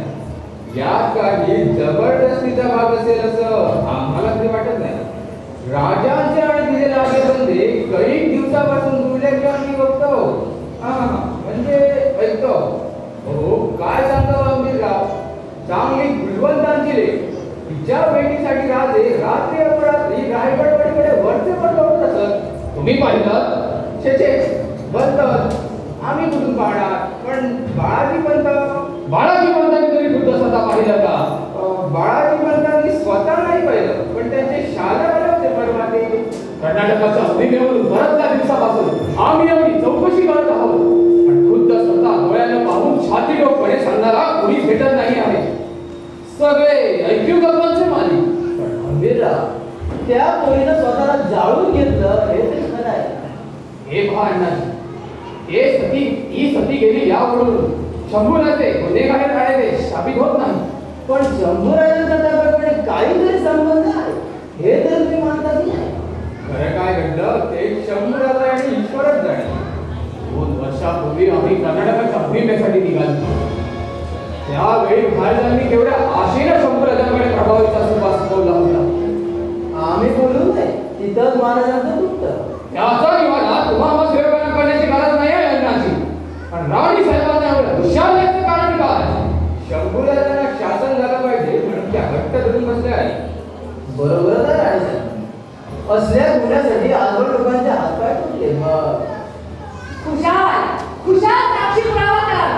यात काही जबरदस्तीचा भाग असेल असं आम्हाला तरी वाटत नाही. राजांचे आणि तिचे लागेबंदे कैक दिवसापासून जुळल्याचे आम्ही बघतो. म्हणजे ऐकतो. हो, काय सांगावं अमीरराव, चांगली गुणवंतांची रे. तिच्या भेटीसाठी राजे रात्री अपरात्री रायगडकडे वरचे पडत असत. तुम्ही पाहिलं? छे बंद आम्ही कुठून पाहणार. पण बाळाजी बाळाजी पंतांनी तरी बुद्ध स्वतः पाहिलं का? बाळाजी पंतांनी स्वतः नाही पाहिलं, पण त्यांचे शाळा आले होते परवा ते. कर्नाटकाच्या अभिनेवरून बऱ्याचदा दिवसापासून आम्ही एवढी चौकशी करत आहोत, पण खुद्द स्वतः डोळ्यानं पाहून छाती डोकपणे सांगणारा कोणी भेटत नाही आहे. सगळे ऐक्यू गप्पांचे मालिक. पण अमीरराव, त्या पोरीनं स्वतःला जाळून घेतलं हे तरी खरं आहे. हे पहा अण्णाजी, ती सती गेली यावरून शंभूराजे गुन्हेगार राहिले साबित होत नाही. पण शंभूराजांचा त्याप्रमाणे काहीतरी संबंध आहे हे तर तुम्ही मानता की नाही? खरं काय घडलं ते शंभूराजा आणि ईश्वरच जाणे. 2 वर्षापूर्वी आम्ही कर्नाटकाच्या मोहिमेसाठी निघालो. त्यावेळी महाराजांनी केवढ्या आशेनं शंभूराजांकडे प्रभावीचा सुवास ठेवला होता. आम्ही बोलू नये, तिथंच महाराजांचं दुखतं. त्याचा निवाडा तुम्हाला सेवकांना करण्याची गरज नाही आहे अण्णाजी. पण राणी साहेबांना एवढं हुशार याचं कारण काय? शंभूराजांना शासन झालं पाहिजे म्हणून त्या घट्ट धरून बसल्या आहे. बरोबर आहे राणीसाहेब. असल्या गुन्ह्यासाठी आजवर लोकांचे हातपाय तुटले. खुशाल साक्षी पुरावा करा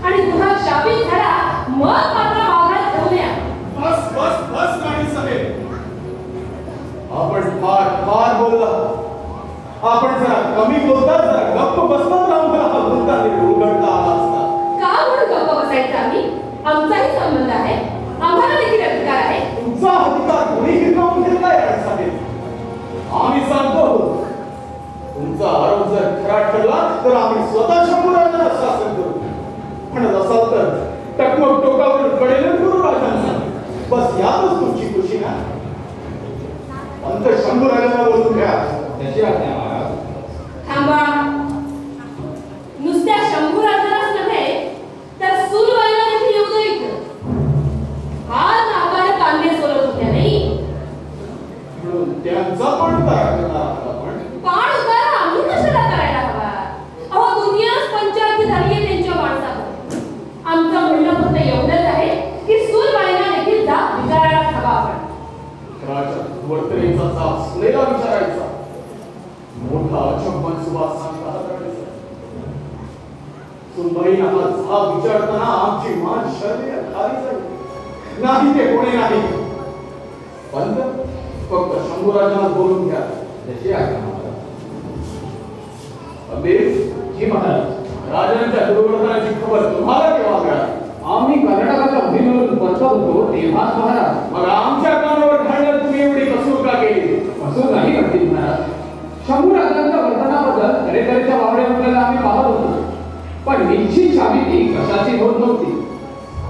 आणि गुन्हा शाबित झाला मग मात्र वावरात ठेवूया. बस राणी साहेब, आपण फार बोलला. आपण जरा कमी बोलता, जरा गप्प बसतात राहून मला हा मुद्दा उलगडता आला असता. का म्हणून गप्प बसायचं आम्ही? आमचाही संबंध आहे, आम्हाला देखील अधिकार आहे. तुमचा अधिकार कोणी हिरावून घेतलाय राणी साहेब? आम्ही सांगतो, तुमचा आरोप जर खरा ठरला तर आम्ही स्वतः शंभूराजांना शासन करू. म्हणत असाल तर टकमक टोकावर कडेल करू राजांना. बस यातच तुमची खुशी ना? अंत शंभूराजांना बोलून घ्या. तशी आज्ञा महाराज. थांबा. नुसत्या शंभूराजांनाच नव्हे तर सूरबाईला देखील येऊ दे इथं. हा नागाला कांदे सोलत होत्या नाही. म्हणून त्यांचा पण करायला आपण पाण उतारा आम्ही कशाला करायला हवा? अहो दुनियाच पंचायत झाली आहे त्यांच्या माणसावर. आमचं म्हणणं फक्त एवढंच आहे की सूरबाईला देखील जा विचारायला हवा आपण. राजा वर्तनेचा जाप सुनेला विचारायचा. मोठा अचंब सुवास सांगता सुनबाईंना हा विचारताना आमची मान शरीर खाली झाली नाही ते कोणी नाही पंत फक्त शंभूराजांना बोलून घ्या त्याची आज्ञा अबे जी महाराज राजांच्या दुर्वर्तनाची खबर तुम्हाला केव्हा मिळाली आम्ही कर्नाटकाच्या भूमीवरून परतत होतो तेव्हाच महाराज मग आमच्या कानावर घालण्यात तुम्ही एवढी कसूर का केली असं नाही करतील महाराज शंभूराजांच्या वर्तनाबद्दल तऱ्हेतऱ्हेच्या वावड्या उठलेल्या आम्ही पाहत होतो पण निश्चित साबिती कशाची होत नव्हती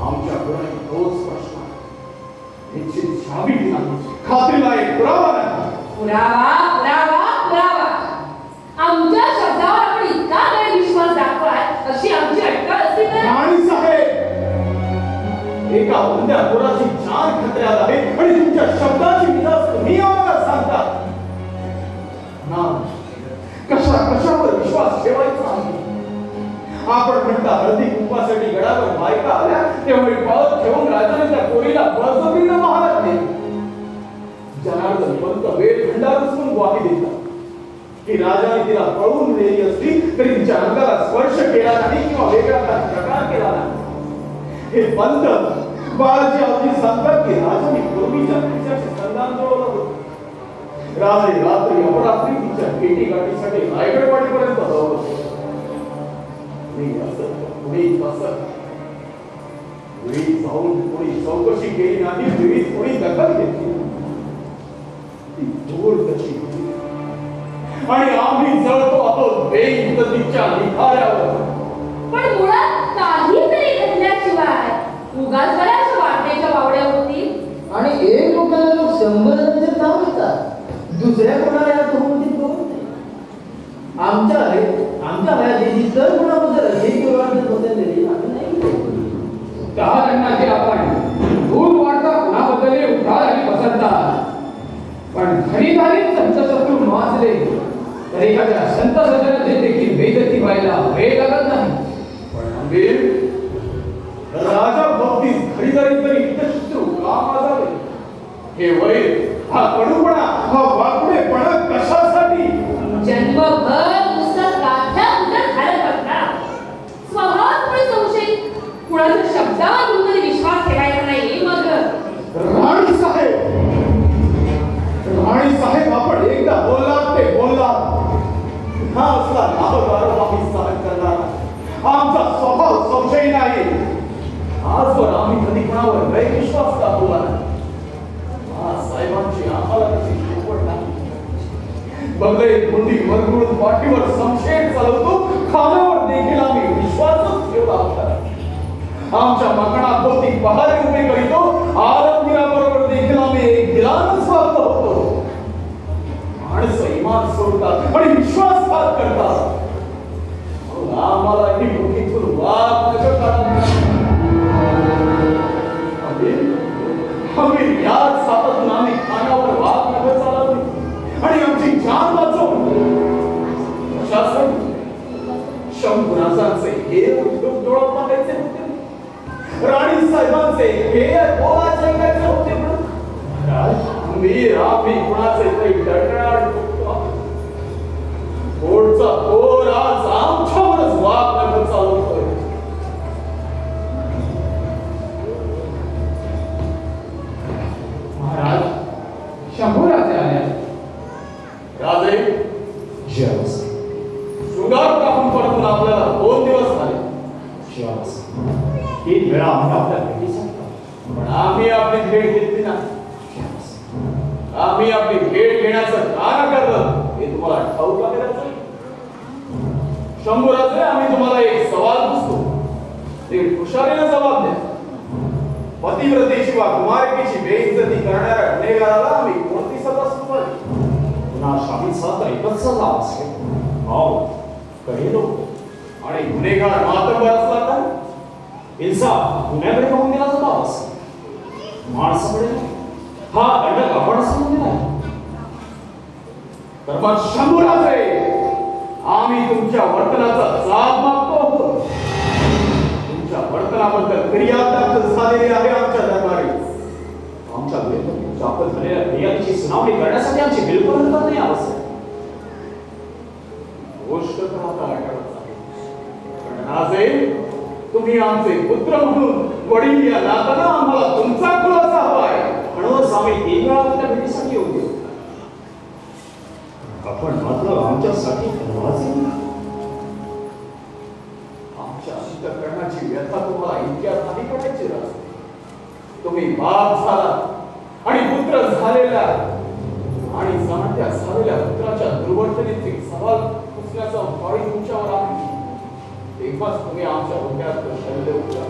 आमच्याकडे तोच प्रश्न निश्चित साबिती नाही खात्रीला एक पुरावा नाही पुरावा पुरावा पुरावा आमच्या शब्दावर आपण इतका गैरविश्वास दाखवाल अशी आमची अटकळ असती तर राणी साहेब एका उंद्या पोराची जान खतऱ्यात आहे आणि तुमच्या शब्दाची विलास तुम्ही आम्हाला सांगता ना कशावर विश्वास ठेवायचा आहे आपण म्हणता हळदी कुंपासाठी गडावर बायका आल्या तेव्हा पावत ठेवून राजाच्या पोरीला बळजबरीनं महाराज नेले जनार्दन पंत वेळ भंडार उचलून ग्वाही देतात की राजाने तिला पळवून नेली असली तरी तिच्या अंगाला स्पर्श केला नाही किंवा वेगळा प्रकार केला नाही हे पंत बाळाची अवधी सांगतात की राजाने पूर्वीच्या तिच्याशी संधान जुळवलं होतं राजे रात्री अपरात्री तिच्या भेटी गाठीसाठी रायगडवाडीपर्यंत जाऊ जाऊन कोणी चौकशी केली नाही वेळीच कोणी दखल घेतली ती दूर कशी आणि आम्ही जळतो आहोत बेइज्जतीच्या निखाऱ्यावर पण मुळात काहीतरी घडल्याशिवाय उगाच बऱ्याच वाटेच्या वावड्या होतील आणि एक लोकांना लोक 100 जणांचे नाव घेतात दुसऱ्या कोणाला या होती आमच्या वयाची इतर कोणाबद्दल अशी वाटत होते तरी आम्ही नाही 10 जणांचे आपण दूर वाढता कुणाबद्दल उठार आणि पसंता पण खरी संत शत्रू माजले तर एखाद्या संत सज्जनाचे देखील बेइज्जती व्हायला वेळ लागत नाही पण राजा भक्तीस खरीदारी तरी शत्रू का माजावे हे वैर हा कडूपणा हा वाकडेपणा कशासाठी जन्मभर नुसतं गाठ्या उलट घालत बसणार स्वभावामुळे संशय कुणाच्या शब्दावर तरी विश्वास ठेवायचा नाही मग राणी साहेब आपण एकदा बोललात ते बोललात हा असला नावदार आम्ही सहन करणार आमचा स्वभाव संशय नाही आजवर आम्ही कधी कोणावर गैरविश्वास दाखवला साहेबांची आम्हाला कशी शिकवण नाही बगले कुंडी मरगुळून पाठीवर संशय चालवतो खाण्यावर देखील आम्ही विश्वासच ठेवला होता आमच्या मकणाभोवती पहारे उभे करीतो आलमगीराबरोबर देखील आम्ही एक दिलानच वागतो होतो माणसं इमान सोडतात आणि विश्वासघात करतात आम्हाला ही डोकीतून वाद नका काढा आम्ही याच सापातून आम्ही खाण्यावर वाद नका चालवली आणि आमची जान वाचवली शासन शंभूराजांचे हे उद्योग डोळा पाहायचे होते राणी साहेबांचे हे बोलायचे ऐकायचे होते आम्ही कुणाचे काही डरणार पुढचा पोर आज आमच्यावरच वाद नका चालवतोय महाराज शंभूराजे आले राजे शृंगार टाकून परतून आपल्याला 2 दिवस झाले 3 वेळा आम्ही आपल्या भेटीसाठी पण आम्ही आपली भेट घेतली नाही आम्ही आपली भेट घेण्याचं का नाकारलं हे तुम्हाला ठाऊक आहे शंभूराजे आम्ही तुम्हाला एक सवाल पुसतो ते हुशारीने जबाब द्या पतिव्रतेची वा कुमारिकेची बेइज्जती करणाऱ्या गुन्हेगाराला आम्ही कोणती सजा सुनावली पुन्हा शाही सात एकच सजा असेल काही लोक आणि गुन्हेगार मातबर असला तर इन्साफ गुन्ह्याकडे पाहून दिला जातो असेल माणसाकडे हा दंड आपण समजून दिला तर मग शंभूराजे आम्ही तुमच्या वर्तनाचा जाब मागतो तुमच्या वर्तनाबद्दल फिर्याद दाखल झालेली आहे आमच्या दरबारी आमच्या दाखल झालेल्या फिर्यादीची सुनावणी करण्यासाठी आमची बिलकुल हरकत नाही आवश्यक तुम्ही आमचे पुत्र म्हणून वडील या नात्यानं आम्हाला तुमचा खुलासा हवाय. म्हणूनच आम्ही 3 वेळा आपल्या भेटीसाठी होतो. आपण मात्र आमच्यासाठी दरवाजे आमच्या अंतःकरणाची व्यथा तुम्हाला इतक्यात नाही पडायची राज. तुम्ही बाप झाला आणि पुत्र झालेला आणि जाणत्या झालेल्या पुत्राच्या दुर्वर्तनेचे सवाल पुसण्याचा वाळी तुमच्यावर आहे. तेव्हाच तुम्ही आमच्या डोक्यात शल्य उठला.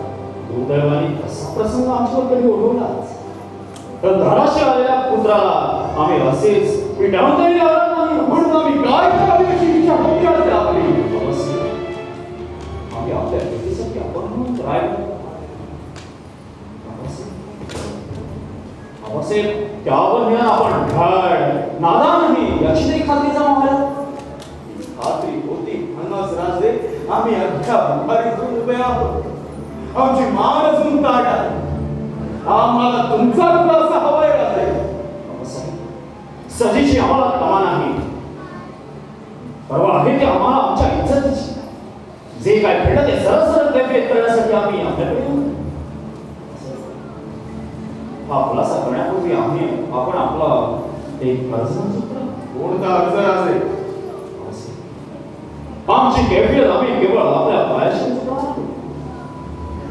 दुर्दैवाने असा प्रसंग आमच्यावर कधी ओढवलाच तर धाराशी आलेल्या पुत्राला आम्ही असेच पिटाळून तरी लावणार नाही. म्हणून आम्ही काय करावे अशी इच्छा होती आज आपली. अवश्य आम्ही आपल्या भेटीसाठी आपण म्हणून राहिलो. अवश्य त्यावर हे आपण ढाळ नादान नाही याची तरी खात्री जमा व्हायला खात्री होती म्हणूनच राजे आम्ही अख्ख्या भुखारीतून उभे आहोत. आमची मान अजून ताट आहे. आम्हाला तुमचा खुलासा हवाय राजे. सजीची आम्हाला तमा नाही. परवा आहे ते आम्हाला आमच्या इज्जतीची जे काय घडलं ते सरळ सरळ कैफियत करण्यासाठी आम्ही आपल्याकडे येऊ. हा खुलासा करण्यापूर्वी आपण आपला एक अर्ज मंजूर करा. कोणता अर्ज राजे? आमची कैफियत आम्ही केवळ आपल्या पायाशी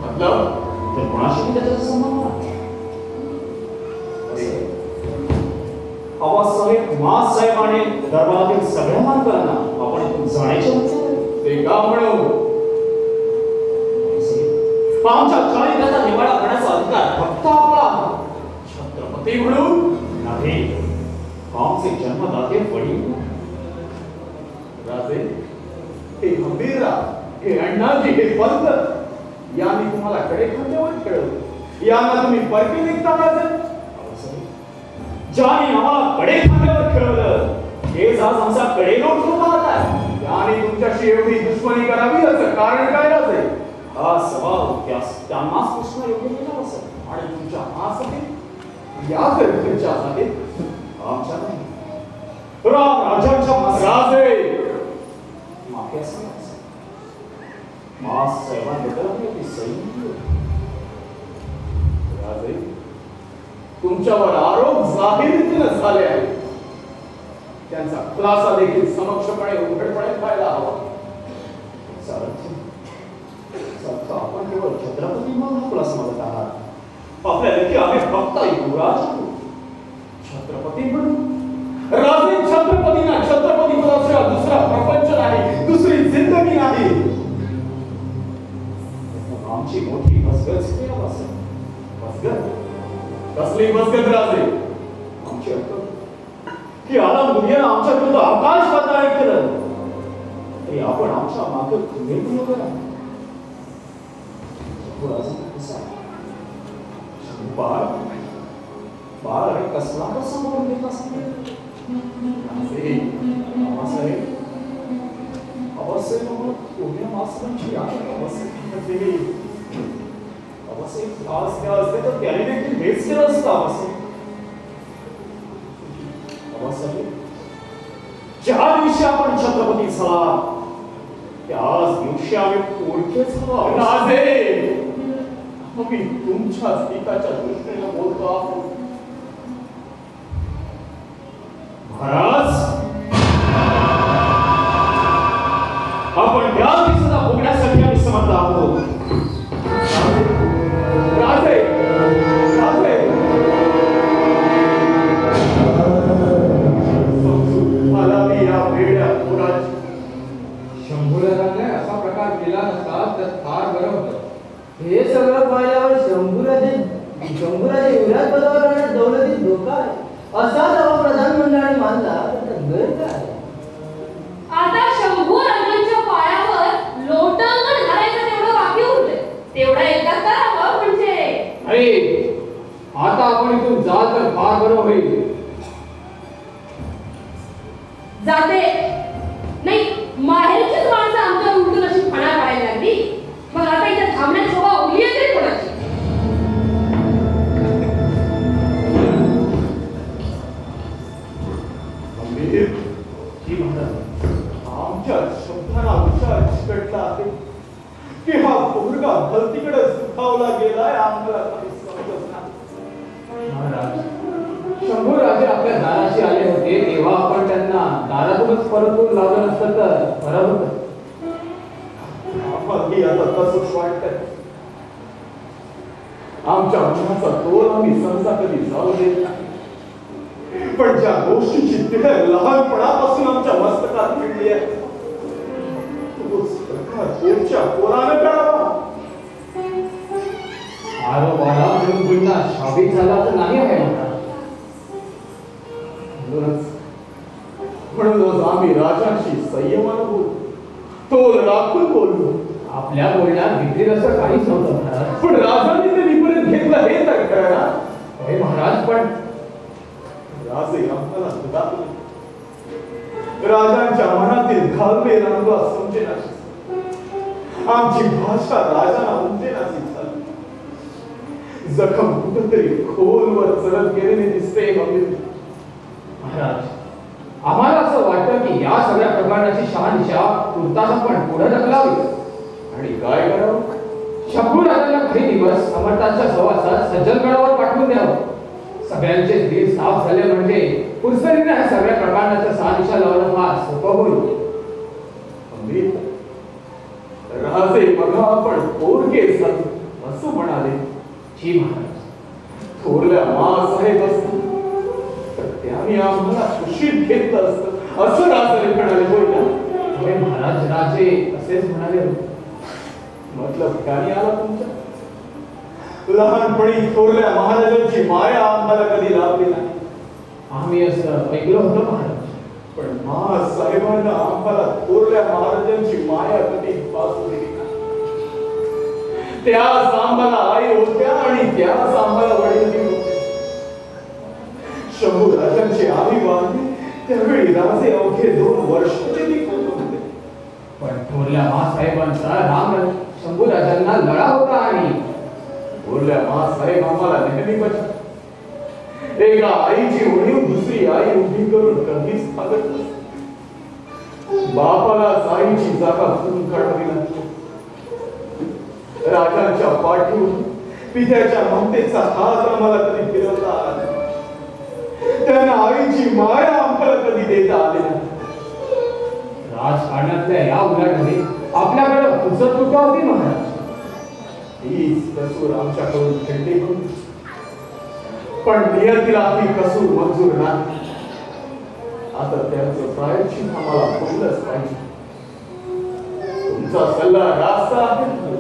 मतलब तर कोणाशी त्याचा संबंध नाही. आवाजसाहेब मासाहेब आणि दरबारातील सगळ्या मानकरांना आपण इथून जाण्याचे ते का म्हणू? आमच्या चारित्र्याचा निवाडा करण्याचा अधिकार फक्त आपला छत्रपती म्हणून नाही. आमचे जन्मदाते वडील राजे. हे हंबीरराव, हे अण्णाजी, हे पंत यांनी तुम्हाला कडे खांद्यावर खेळवलं. यांना तुम्ही परकी निघता राजे. ज्याने आम्हाला कडे खांद्यावर खेळवलं हे आज आमचा कडे लोट पाहत आहे. याने तुमच्याशी एवढी दुश्मनी करावी याचं कारण काय राजे? हा सवाल त्यांनाच प्रश्न योग्य केला असेल. आणि तुमच्या आसाठी या घरच्या आहेत आमच्या नाही राजांच्या राजे. माफी असं मास साहेबांबद्दल आपली सैन्य राजे तुमच्यावर आरोप जाहीरतीनं झाले आहेत. त्यांचा खुलासा देखील समक्षपणे उघडपणे व्हायला हवा. आपण केवळ छत्रपती म्हणून खुलासा मागत आहात. आपल्या लेखी आम्ही फक्त युवराज छत्रपती म्हणून राजे छत्रपतींना छत्रपती पदाशिवाय दुसरा प्रपंच नाही, दुसरी जिंदगी नाही. आमची मोठी बसगत कसली बसगत राजे? आमची अक्कल की आलम दुनियानं आमच्या विरुद्ध आकाश पाताळ केलं तरी आपण आमच्या मागे तुम्ही करा. बाळ आणि कसला कसा म्हणून घेतला अवश्य पुण्य मास्तरांची अवश्य आज त्या असते तर त्याने देखील हेच केलं असतं. अवश्य ज्या दिवशी आपण छत्रपती झाला त्याच दिवशी आम्ही ओळखेच हवा. राजे आम्ही तुमच्याच हिताच्या दृष्टीने बोलतो आहोत. महाराज आपण या दिवसाला भोगण्यासाठी आम्ही समर्थ आहोत. राजे राजे मला मी या वेड्या पुराची शंभूराजांनी असा प्रकार केला नसता तर फार बरं होतं. हे सगळं पाहिल्यावर शंभूराजे युवराज पदावर राहण्यात दौलतीत धोका आहे असा जेव्हा प्रधानमंडळाने मानला तर गैर काय? आता शंभू राजांच्या पायावर लोटांगण घालायचं तेवढं बाकी उरलंय. तेवढा एकदा करावं म्हणजे. अरे आता आपण इथून जाल तर फार बरं होईल. जाते नाही माहेरचीच माणसं आमच्या उलटून अशी फणा काढायला लागली. मग आता इथे थांबण्यात शोभा उरली आहे तरी कोणाची? आमच्या शब्दांना विचार चिकटला आहे की हा पोरगा का भलतीकडे सुखावला गेलाय आम्हाला काही समजत नाही. महाराज, शंभू राजे आपल्या दाराशी आले होते तेव्हा आपण त्यांना दारातूनच परतून लावलं नसतं तर बरं होतं. आम्हालाही आता तसंच वाटतंय. आमच्या मनाचा तोल आम्ही सहसा कधी जाऊ देत नाही. पण ज्या गोष्टीची तिथे लहानपणापासून आमच्या मस्तकात मिळली आहे तोच पोराने करावा. आरोपाला मिळून पुन्हा शाबित झाला तर नाही आहे म्हणूनच आम्ही राजांशी संयमानं बोलू, तोल राखून बोलू. आपल्या बोलण्यात विक्री असं काहीच नव्हतं महाराज. पण राजांनी ते विपरीत घेतलं हे तर खरं ना. होय महाराज, पण राजे आम्हाला सुधारले. राजांच्या मनातील घालवे रंगवा समजेनाशी, आमची भाषा राजांना उमजेनाशी झाली. जखम कुठंतरी खोलवर चढत गेलेली दिसते. महाराज, आम्हाला असं वाटतं की या सगळ्या प्रकरणाची शहानिशा तुर्तास आपण पुढे ढकलावी आणि काय करावं? शंभू राजांना काही दिवस समर्थांच्या सहवासात सज्जनगडावर पाठवून द्यावं. सगळ्यांचे दिल साफ झाले म्हणजे पुरसरीने या सगळ्या प्रकरणाच्या शहानिशा लावणं फार सोपं होईल. राजे बघा आपण पोरगे असं म्हणाले. जी महाराज, थोरल्या मासाहेब असत तर त्याने आम्हाला खुशीत घेतलं असतं असं राजाने म्हणाले. होय ना? होय महाराज, राजे असेच म्हणाले होते. मतलब त्याने आला तुमच्या लहानपणी थोरल्या महाराजांची माया आम्हाला कधी लाभली नाही. आम्ही असं ऐकलं होतं महाराज. पण साहेबांना आम्हाला थोरल्या महाराजांची माया कधी पासू दिली नाही. त्याच आम्हाला आई होत्या आणि त्याच आम्हाला वडील होते. शंभू राजांची आम्ही बांधली त्यावेळी राजे अवघे 2 वर्षाचे दिखत होते. पण थोरल्या मासाहेबांचा राम शंभू राजांना लढा होता आणि थोरल्या मासाहेब आम्हाला नेहमी बचाव. एका आईची उणीव दुसरी आई उभी करून कधीच सांगत नसते. बापाला आईची जागा भरून काढावी लागते. राजांच्या पाठीवर पित्याच्या ममतेचा हात आम्हाला कधी फिरवता आला नाही. त्यांना आईची माया आम्हाला कधी देता आली नाही. राजकारणातल्या या उलाढाली आपल्याकडे फुसत कुठं होती महाराज. हीच कसूर आमच्याकडून खेळली होती. पण नियतीला ही कसूर मंजूर नाही. आता त्याचं प्रायश्चित आम्हाला बोललंच पाहिजे. तुमचा सल्ला रास्त आहे.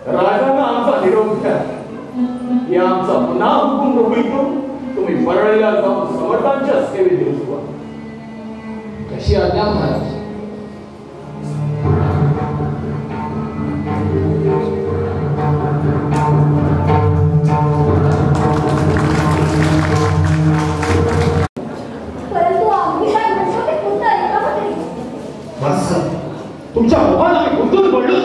राजांना आमचा निरोप द्या. या आमचा पुन्हा हुकूम होईल. तुम्ही परळीला जाऊन समर्थांच्या सेवेत येऊ शकता. कशी आज्ञा महाराज. परंतु आम्ही काय म्हणतो ते कोणतं ऐका तरी. बस तुमच्या मोबाईल आम्ही गुंतून पडलो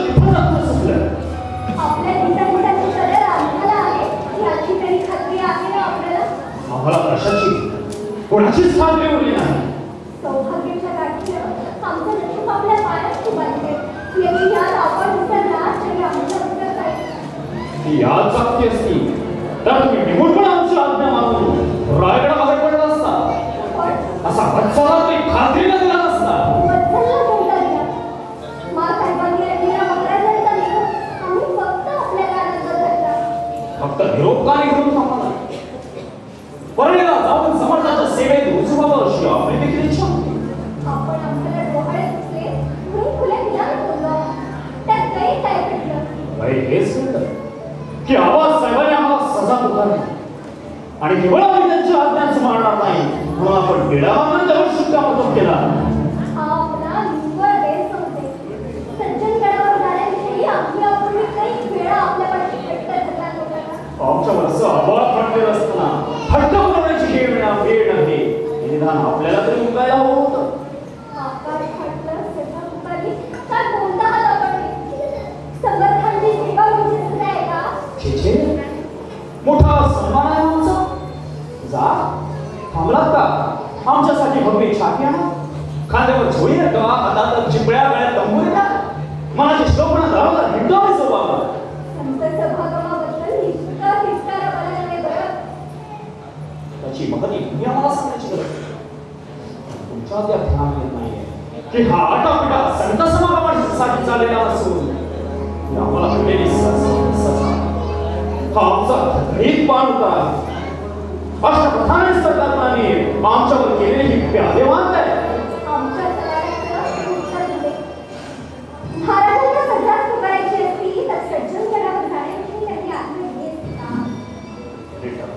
आपल्या दिवसांसाठी कदर आम्हाला आहे याची तरी खात्री आहे ना आपल्याला. आम्हाला कशाची कोणाचीच खात्री उरली नाही. सौभाग्याच्या गाठीनं आमचं नशीब आपल्या पायात बांधले. याची याद आपण विसरला तरी आमचं उत्तर काय. ती याद जागती असती तर तुम्ही निघून पण आमची आज्ञा मागून रायगडाबाहेर पडला असता. असा वत्सला तरी खात्रीला दिला नसता. वत्सलला कोणता दिला? मासाहेबांनी आणलेला मकरांचा निरोप आम्ही फक्त आपल्याला आनंद धरला. फक्त निरोप का निघून आम्हाला परळीला जाऊन समर्थाच्या सेवेत रुजवावं अशी आपली देखील इच्छा होती. आपण आम्हाला डोहाळे सुचले म्हणून खुल्या दिलानं बोललो. त्यात काही काय घडलं? हेच कळलं की आवाज साहेबांनी आम्हाला सजा पुकारली आणि केवळ आम्ही त्यांच्या आज्ञाच मानणार नाही म्हणून आपण बिडावानं त्यावर शिक्कामोर्तब केला. हा आपला निव्वळ गैरसमज आहे. सज्जनगडावर जाण्याविषयी आम्ही यापूर्वी काही वेळा आपल्यापाशी हट्ट धरला होता. आमच्यावर असं आवाज फाटलेलं असताना हट्ट बनवण्याची वेळ नव्हे हे निदान आपल्याला तरी उगायला हवं होतं. आकाश फाटलं, सभा पुकारली, काय कोणता हात आपडले? समर्थांची सेवा म्हणजे सुद्धा आहे का? छे मोठा सन्मान आहे आमचा. जा थांबलात का? आमच्यासाठी भगवी छाती आणा. खांद्यावर झोळी नका, हातात चिपळ्या गळ्यात तंबुरी ना. मनाची शोभना गावाला हिंडवायचं स्वभाव संत सभागमाबद्दल निष्ठा धिक्कार मला नव्हे बरं. त्याची महती तुम्ही आम्हाला सांगायची गरज तुमच्या त्या ध्यान येत नाहीये की हा आटापिटा संत समागमासाठी चाललेला असून आम्हाला मिळलेली सजा हा आमचा घरीत पाण होता. अशा प्रधाने सरकारने आमच्यावर केलेली ही प्यादेवान आहे. आमच्या सगळ्यांचं उत्तर दिले. महाराजांना सजाच पुकारायची असती तर सज्जनगडावर जाण्याविषयी त्यांनी आग्रह दिले असता.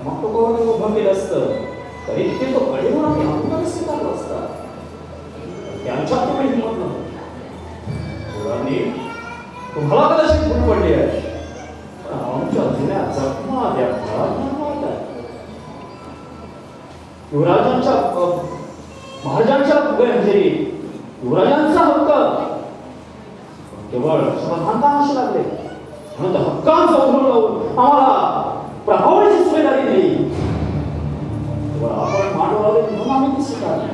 मग तो कोणी उभं केलं असतं तरी तिथे तो कडेवर आम्ही आंदोलन स्वीकारलं असतं. त्यांच्या तुम्ही हिंमत नव्हती. तुम्हाला कदाचित भूक पडली आहे पण आमच्या जुन्या जखमा त्या युवराजांच्या महाराजांच्या अंजेरी युवराजांचा हक्क केवळ समाधानता असू लागले म्हणून हक्कांचा उघड लावून आम्हाला प्रभावाची सुभेदारी दिली. केवळ आपण मांडवाले म्हणून आम्ही ती स्वीकारली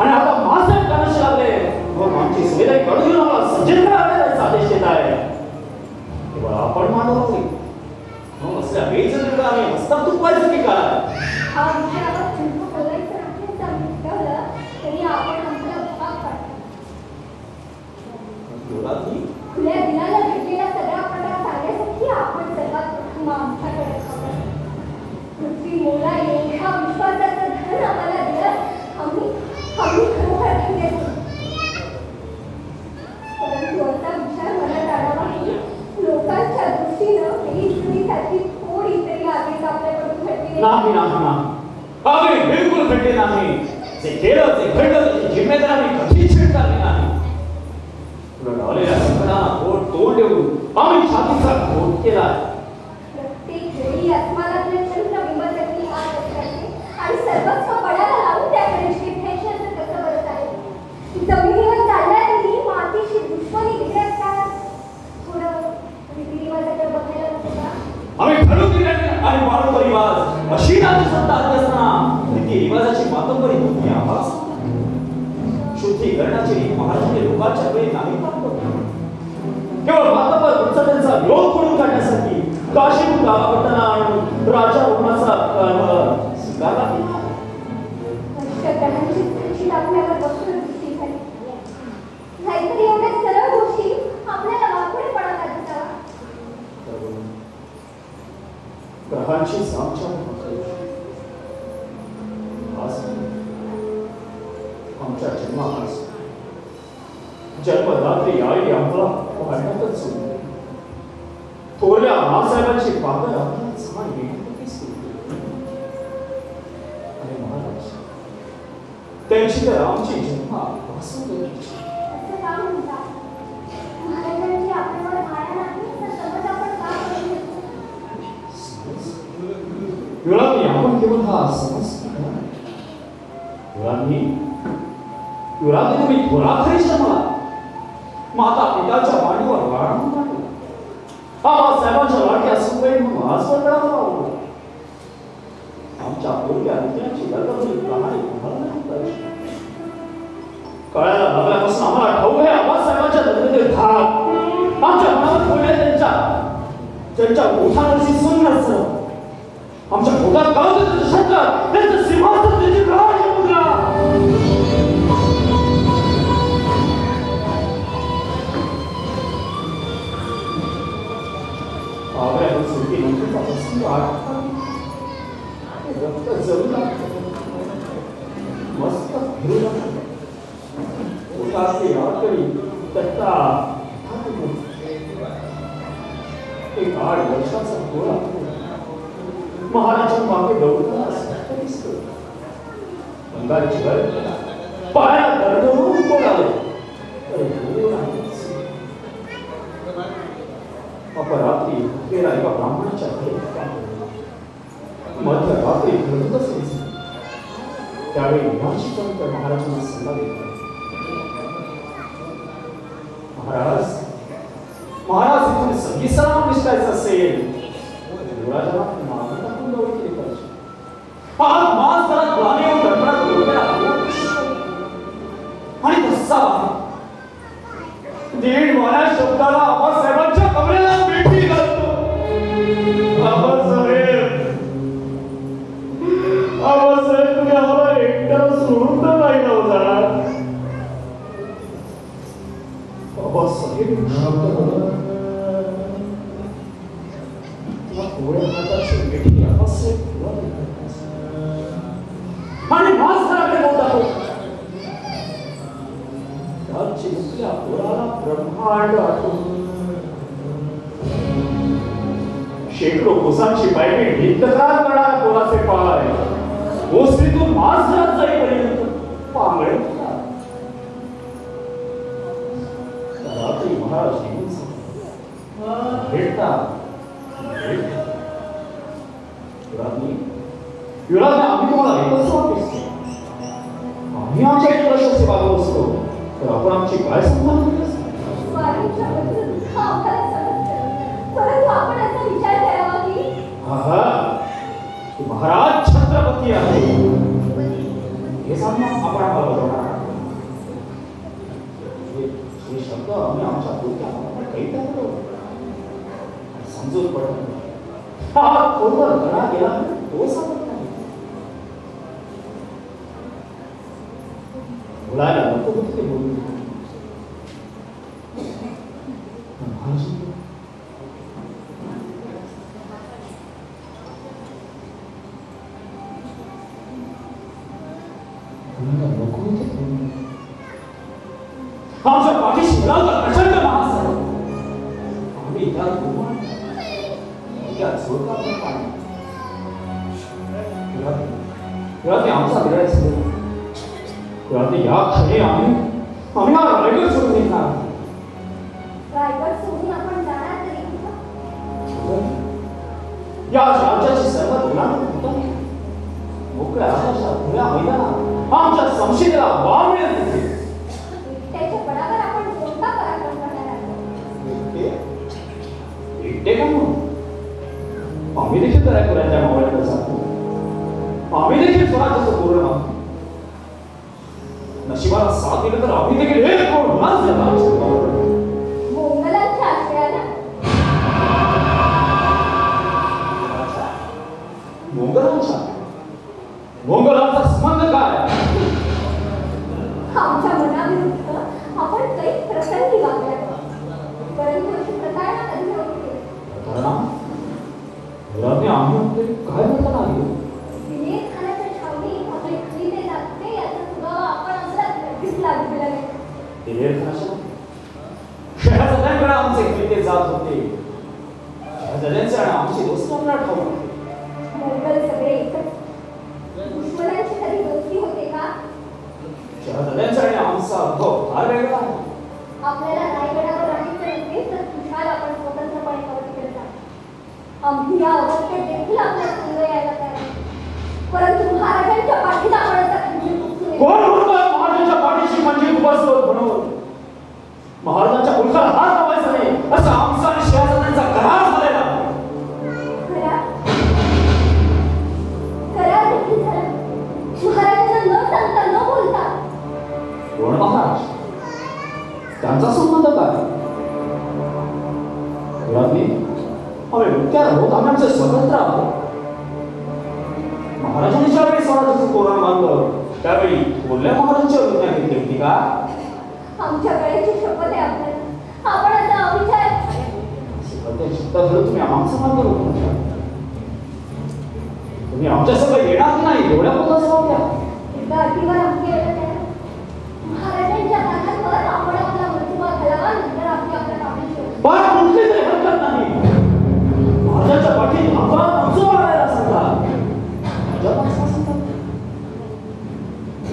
आणि आता महासाहेब कानाशी लागले म्हणून आमची सुभेदारी काढून घेऊन आम्हाला सज्जनगडावर जायचा आदेश देत आहे. केवळ आपण मांडवाले म्हणून असल्या बेजन आम्ही हस्तात तुपायचं की काय हा विषयावर तुमचं बोलायचं नक्कीच ठेवलं तरी आपण आमचा भाग काढतो. खुल्या दिलाला भेटलेला सगळा प्रकार सांगण्यासाठी आपण सर्वात प्रथम आमच्याकडे खबर पृथ्वी मोला एवढा विश्वासाचं धन आम्हाला दिलं आम्ही खरोखर धन्य झालो. परंतु असा विचार मनात आणावा की लोकांच्या दृष्टीनं बेइज्जतीसाठी थोडी तरी आधीच आपल्याकडून घडली नाही आम्ही बिलकुल घडले नाही. जे केलं ते घडलं त्याची जिम्मेदारी आम्ही कधीच स्वीकारली नाही. तुला डावलेल्या संकटांना तोंड देऊन आम्ही छातीचा घोट केला. प्रत्येक वेळी अस्मानातले चंद्रबिंबासाठी आत असल्याचे आणि सर्वस्व पडायला लावून त्याकडे जिंकण्याचे असं कसं बरं आहे. जमिनीवर चालणारी मातीशी दुश्मनी दिल्यात का थोडं रीतिरिवाजाकडे बघायला नको का. आम्ही घडू दिले आणि वाढू परिवार अशी राज्य सत्ता असताना रीतिरिवाजाची मातंबरी तुम्ही आम्हाला शुद्धीकरणाची रीत महाराजांनी लोकांच्या वेळी नाही पाहतो. केवळ मातंबर वंशजांचा विरोध करून काढण्यासाठी काशीहून गावाकडनं आणून राजा होण्याचा स्वीकारला केला. अष्टग्रहांची दृष्टी आपल्यावर बसून दृष्टी झाली नाहीतरी एवढ्या सरळ गोष्टी आपल्याला वाकडेपणा लागतात. ग्रहांची आमच्या आमच्या जन्मापासून जन्मदात्री आई आम्हाला वाढतच होती. थोरल्या महासाहेबांची पागल आम्हाला छान येण्यातच होती. आणि महाराज त्यांची तर आमची जन्मापासून असं का म्हणतात महाराजांची आपल्यावर माया नाही तर समज आपण का करू शकतो. युवरांनी आपण केवळ हा समज युवरांनी तुम्ही थोराखरी मला माता पिताच्या मांडीवर वाढून काढलं. आम्हा साहेबांच्या लाडक्या सुपैन म्हणून आजवर कळायला आवडलं. आमच्या पोरग्या मित्रांची गरगरणी कहाणी तुम्हाला नाही कळायची. कळायला लागल्यापासून आम्हाला ठाऊक आहे आम्हा साहेबांच्या दगडातील धाक आमच्या मनावर खोलले त्यांच्या ओठांवरची सुंदर आमच्या पोटात गावत त्याचं शंकर त्यांचं सिंहासन त्याची कहाणी मुद्रा. आग्र्याहून सुट्टीनंतरचा प्रसंग आठवला. रक्त जळू लागलं. मस्त फिरू लागलं. पोटातली आकडी तट्टा एक 8 वर्षाचा गोळा महाराजांच्या मागे दौडताना स्पष्ट दिसतो. अंगाची गरज पायात दरदरून कोणाले अपरात्री तेरा एका ब्राह्मणाच्या घरी मध्यरात्री घडत असेल. त्यावेळी निवासीपर्यंत महाराजांना सल्ला देतात. महाराज इथून संगीताला निष्ठायचं असेल युवराजाला मागं टाकून दौड केली पाहिजे. आज मास घरात ग्लानी येऊन गडबडात आणि तसा आणि मास घराकडे बोट दाखव. त्या चिमुकल्या पोराला ब्रह्मांड आठवतं. शेकडो कोसांची पायपी नित्यकार करणाऱ्या पोराचे पाय ओसरीतून मास घरात जाईपर्यंत पांगळे रात्री महाराज भेटतात. युवराजने आम्ही तुम्हाला एकच वाटतो. आम्ही आमच्या प्रशस्ती वागवत असतो तर आपण आमची काय संबंध परंतु आपण असा विचार करावा की महाराज छत्रपती आहे हे सांगणं आपण आम्हाला बजावणार. हे शब्द आम्ही आमच्या डोक्यात काही टाकलो समजून पडत. हा कोणता गणा गेला तो सांगत नाही. बोलायला नको होते ते बोलून आमच्या पाठीशी मिळाला प्रचंड माणूस आहे. आम्ही त्या आमचा विरायचं या क्षणी आम्ही हा रायगड सोडून निघणार. रायगड सोडून आपण जाणार तरी या राज्याची सर्व दुलाने मोकळ्या आकाशात खुल्या मैदानात आमच्या संशयाला वाव मिळेल. त्याच्या पडावर आपण कोणता पराक्रम करणार आहोत? एकटे का म्हणून आम्ही देखील तर ऐकूया मोबाईलकडे जातो. आम्ही देखील स्वराज्याचं पूर्ण नशिबाला साथ दिलं तर आम्ही देखील एक कोण मोंगलांच्या आश्रयाला मोंगलांचा संबंध काय? आमच्या मनाविरुद्ध आपण काही प्रसंगी वागल्या परंतु अशी प्रतारणा कधी नव्हती. आम्ही काय म्हणता नाही विनेत खाण्याच्या छावणीत आपले खलिते लागते याचा सुगावा आपण आम्हाला नक्कीच लागलेला नाही. शहजाद्यांकडे आमचे खलिते जात होते. शहजाद्यांचे आणि आमची दोस्त आम्हाला ठाऊक होते. मोंगल सगळे एकच दुश्मनांची कधी दोस्ती होते का? शहजाद्यांचा आणि आमचा अनुभव फार वेगळा आहे. आपल्याला रायगडावर राहायचं नसेल तर खुशाल आपण स्वतंत्रपणे पवित्र जा. आम्ही या अवस्थेत देखील आपल्या संग यायला तयार आहोत. परंतु महाराजांच्या पाठीला आपण असा खंजीर खुपसून कोण म्हणतोय महाराजांच्या पाठीशी खंजीर खुपसतो म्हणून? महाराजांच्या मुलखाला हात लावायचा नाही असा आमचा आणि शहजाद्यांचा करार झालेला. करार देखील झाला. महाराजांना न सांगता न बोलता. कोण महाराज? त्यांचा संबंध काय? आम्ही मुख्य आहोत. आम्ही आमचे स्वतंत्र आहोत. महाराजांनी ज्यावेळी स्वराज्याचं तोरण बांधलं त्यावेळी बोलल्या महाराजांची अभिज्ञा घेतली होती का? आमच्या गळ्याची शपथ आहे आपल्याला. आपण आता अविचार शब्द धरून तुम्ही आमचं मान करू. तुम्ही आमच्या सगळं येणार नाही एवढ्या मोठा जबाब द्या. एकदा अटीवर आमची येणं तयार. महाराजांच्या कानावर आपण आपला मृत्यूवा घालावा नंतर आपली आपल्या कामाची पण कुठली तरी हरकत नाही. महाराजांच्या पाठीत आमचं मारायला सांगा.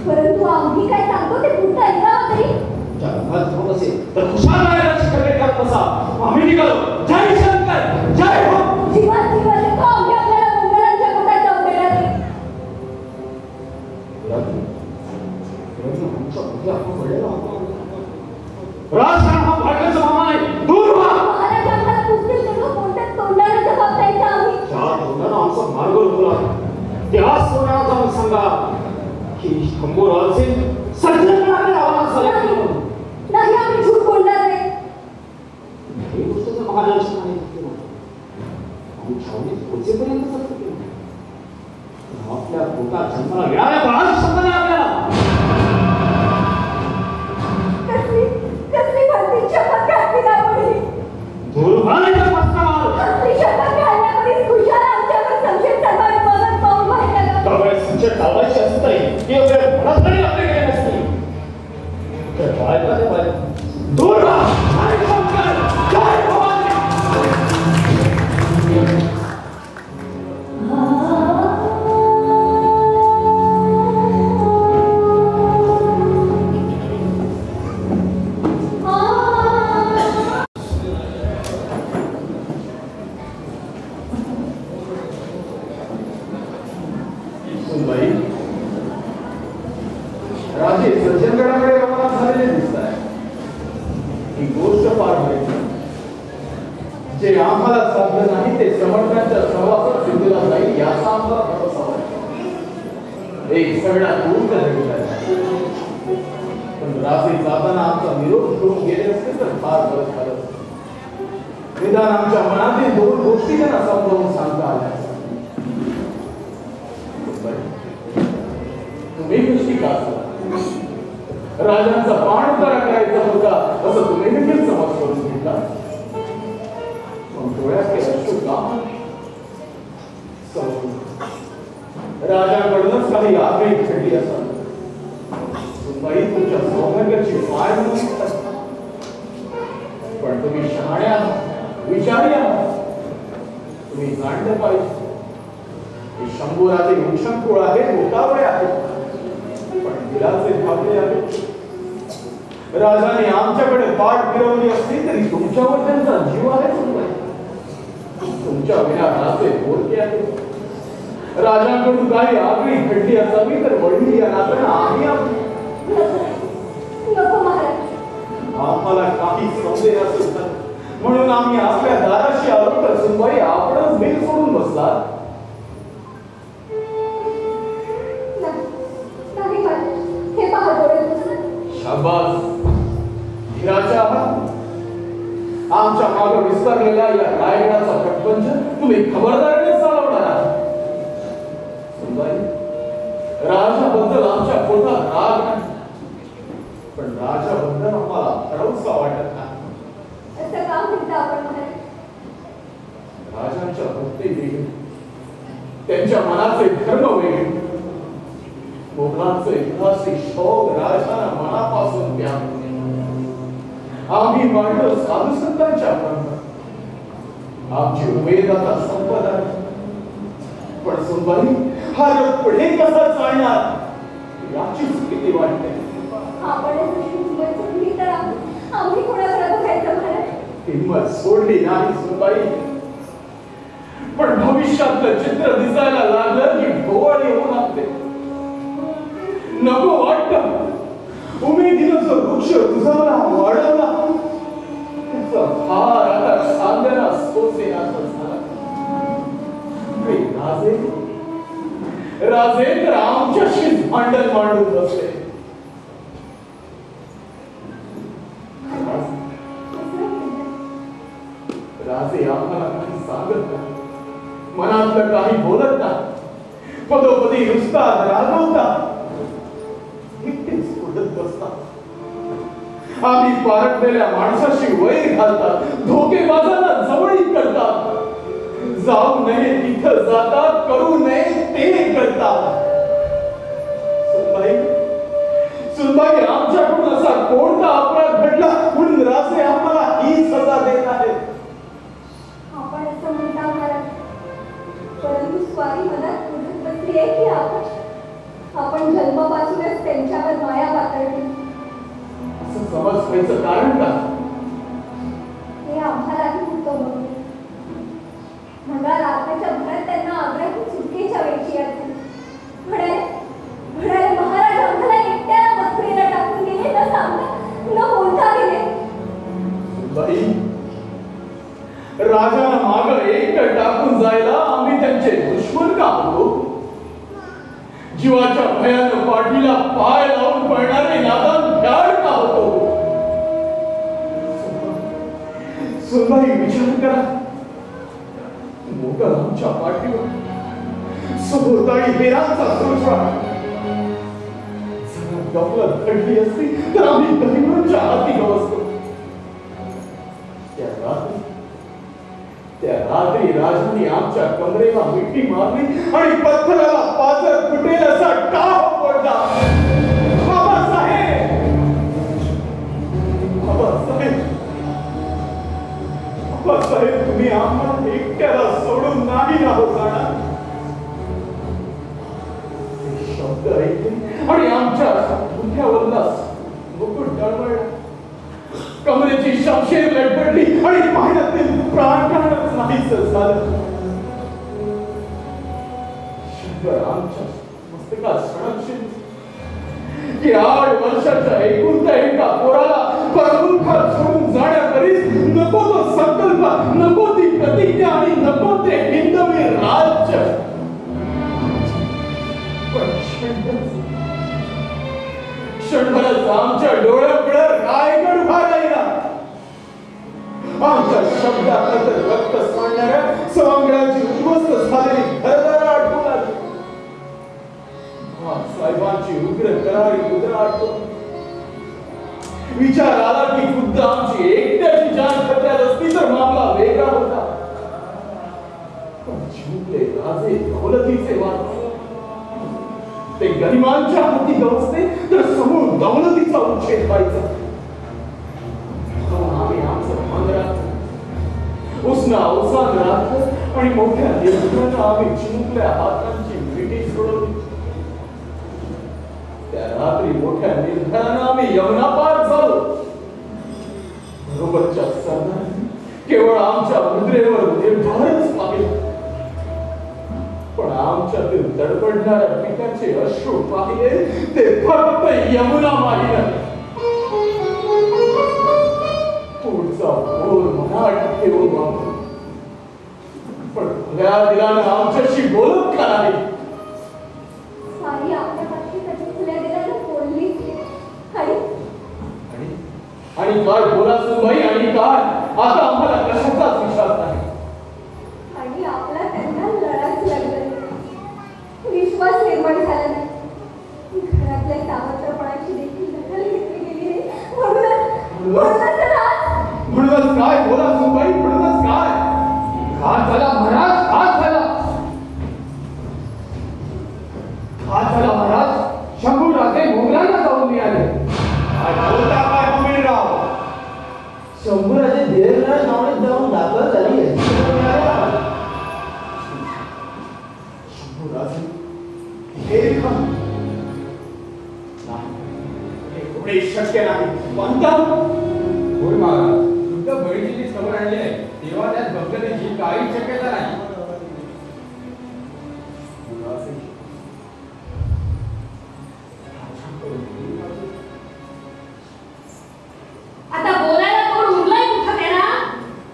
परंतु आम्ही काय सांगतो ते पुढचं ऐकावं तरी. जगात होत असेल तर खुशाल राहायला शिकले करत बसा. आम्ही निघालो. जय शंकर जय हो. जीवन जीवन येतो आम्ही आपल्याला मंगलांच्या पोटात जाऊ देणार नाही. राजकारण हा भारताचा मामा नाही. दूर व्हा. महाराज आम्हाला पुसतील तेव्हा कोणत्या तोंडाने जबाब द्यायचा आम्ही. ज्या तोंडानं आमचा मार्ग रोखला त्याच तोंडाला जाऊन सांगा की शंभूराजे सज्जनपणाने आवाज झाले म्हणून. नाही आम्ही झूट बोलणार नाही. ही गोष्ट तर महाराजांची नाही आम्ही छावणीत पोचेपर्यंत सत्य केलं. आपल्या पोटात जन्माला येणाऱ्या बाळाची शंका नाही आपल्याला. कसली कसली भरतीच्या पत्रात दूर रहा, हरि शंकर, जय भवानी। राजे सज्जनगडाकडे रवाना झालेले दिसत आहे. ही गोष्ट फार वाईट. जे आम्हाला साध्य नाही ते समर्थांच्या सहवासात सिद्धीला जाईल याचा आम्हाला भरोसा वाटतो. एक सगळ्यात दूर पण राजे जाताना आमचा निरोप घेऊन गेले असते तर फार बरं झालं. निदान आमच्या मनातील दोन गोष्टी त्यांना समजावून सांगता आल्या. तुम्ही कशी का राजांचा पाणउतारा करायचा होता असं तुम्ही देखील समज करून घेतला. डोळ्यात ते अश्रू का? राजाकडूनच काही आग्रही घडली असाल. सुनबाई तुमच्या सौभाग्याची वाढ नसतात. पण तुम्ही शहाण्या विचारी आहात. तुम्ही जाणलं पाहिजे की शंभूराजे उषंकुळ आहे, मोठावळे आहे, पण दिलाचे भागले आहे. राजाने आमच्याकडे पाठ फिरवली असती तरी तुमच्यावर त्यांचा जीव आहे. तुमच्या विना राजे बोलके आहे. राजांकडून काही आगळी घडली असावी तर वडील या नात्यानं आम्ही आम्हाला काही समजे नसेल म्हणून आम्ही आपल्या दाराशी आलो तर सुनबाई आपणच बिल सोडून बसला. शाबास, धीराच्या आमच्या मागे विस्तारलेला या रायगडाचा कटबंध तुम्ही खबरदारीने चालवणार आहात. सुनबाई, राजाबद्दल आमच्या पोटात राग नाही, पण राजाबद्दल आम्हाला भरवसा वाटत नाही. असं का म्हणता आपण? राजांच्या भक्ती वेगळी, त्यांच्या मनाचे धर्म वेगळे. मोगलांचे इतिहासिक शोक राजांना मनापासून व्यापले. आम्ही मांडलो साधू संतांच्या परंपरा. आमची उमेद आता संपत आहे. पण सुनबाई, हा रथ पुढे कसा चालणार याचीच भीती वाटते. आम्ही कोणाकडे बघायचं म्हणत? हिंमत सोडली नाही सुनबाई, पण भविष्यातलं चित्र दिसायला लागलं की डोळ येऊ लागते. नको वाटतं. उमेदीनं जो वृक्ष तुझाला वाढवला त्याचा फार आता सांगणा सोसेनाचा झाला. राजे तर आमच्याशीच भांडण मांडून बसले. राजे आम्हाला काही सांगत नाही, मनातलं काही बोलत नाही, पदोपदी रुसतात, रागवतात, एकटेच बोलत बसतात. आम्ही पारखलेल्या माणसाशी वैर घालतात, धोकेबाजांना जवळीक करतात. जाऊ नये तिथं जातात, करू नये ते करतात. सुनबाई, आमच्याकडून असा कोणता अपराध घडला म्हणून राजे आम्हाला ही सजा देत आहेत? आपण असं म्हणता महाराज, परंतु स्वारी मनात उडत बसली आहे की आपण जन्मापासूनच त्यांच्यावर माया पातळली. असं समज व्हायचं कारण का? हे आम्हालाही होतं म्हणा रात्रीच्या भरात त्यांना आग्रही चुकीच्या वेळची असेल. म्हणाले महाराज आम्हाला एकट्याला मथुरेला टाकून गेले, न सांगता न बोलता गेले. राजाला माग एक टाकून जायला आम्ही त्यांचे दुश्मन का होतो? जीवाच्या भयानं पाठीला पाय लावून पळणारे नादान भ्याड का होतो? सुनबाई, विचार करा. मोगल आमच्या पाठीवर सभोवताली हेरांचा सुळसुळाट. जरा गफलत घडली असती तर आम्ही गहिवरच्या हाती गवसतो. त्या रात्री राजांनी आमच्या कमरेला मिठी मारली आणि पत्थराला पाजर फुटेल असा टाप पडला. बाबासाहेब, एकट्याला सोडून नाही राहू जाणार. शब्द ऐकले आणि आमच्या मुख्यावरला मुकुट डळमळला. कमरेची शमशेर लटपटली आणि पाण्यातील प्राणच नाहीच झालं. शंकर आमच्या मस्तकात सणक्षित की 8 वर्षाच्या एकुलत्या एका पोराला परमुखात सोडून जाण्याकरीच नको तो संकल्प, नको ती प्रतिज्ञा आणि नको ते हिंदवी राज्य. क्षणभरच आमच्या डोळ्यापुढे रायगड उभा राहिला. आमच्या शब्दात रक्त सांडणाऱ्या सवंगडाची उद्ध्वस्त झालेली घरदार आठवू लागली. साहेबांची उग्र करारी मुद्रा आठवली. विचार आला की खुद्द आमची एकट्याची जान खतऱ्यात असती तर मामला वेगळा होता. पण जिंकले राजे दौलतीचे वारस. ते गरिमांच्या हाती गवसते तर समूळ दौलतीचा उच्छेद व्हायचा. आम्ही आमचं मान राखलं, उसना उसान राखलं आणि मोठ्या निर्धारानं आम्ही जिंकल्या हातांची मिठी सोडवली. त्या रात्री मोठ्या निर्धारानं आम्ही यमुना पार झालो. बरोबरच्या सरदारांनी केवळ आमच्या मुद्रेवर निर्धारच पाहिला. पण आमच्यातील तडपडणाऱ्या पिकाचे अश्रू पाहिले ते फक्त यमुना माहीत. पुढचा बोल मनात ठेवून वापरू. पण खुल्या दिलानं आमच्याशी बोलत का नाही? सारी आपल्या पक्षी कधी खुल्या दिलानं बोलली आणि काय बोला सुनबाई आणि काय आता आम्हाला कशाचाच विश्वास नाही. आणि आपला त्यांना लढाच लागला, विश्वास निर्माण झाला नाही. घरातल्या सावत्रपणाची देखील दखल घेतली गेली नाही. म्हणूनच काय बोला सुनबाई, म्हणूनच काय घात झाला महाराज, घात झाला. घात झाला महाराज. शंभू राजे मोगलांना जाऊन मिळाले. काय बोलता काय हमीरराव? शंभूराजे देवराज छावणीत जाऊन दाखल झाली आहे. शंभूराजे हे खम नाही, हे शक्य नाही. कोणता होय महाराज, तुमच्या बहिणीची जी खबर आणली आहे तेव्हा त्यात बदलण्याची काही शक्यता नाही. आता बोलायला कोण उरलाय कुठं त्याला?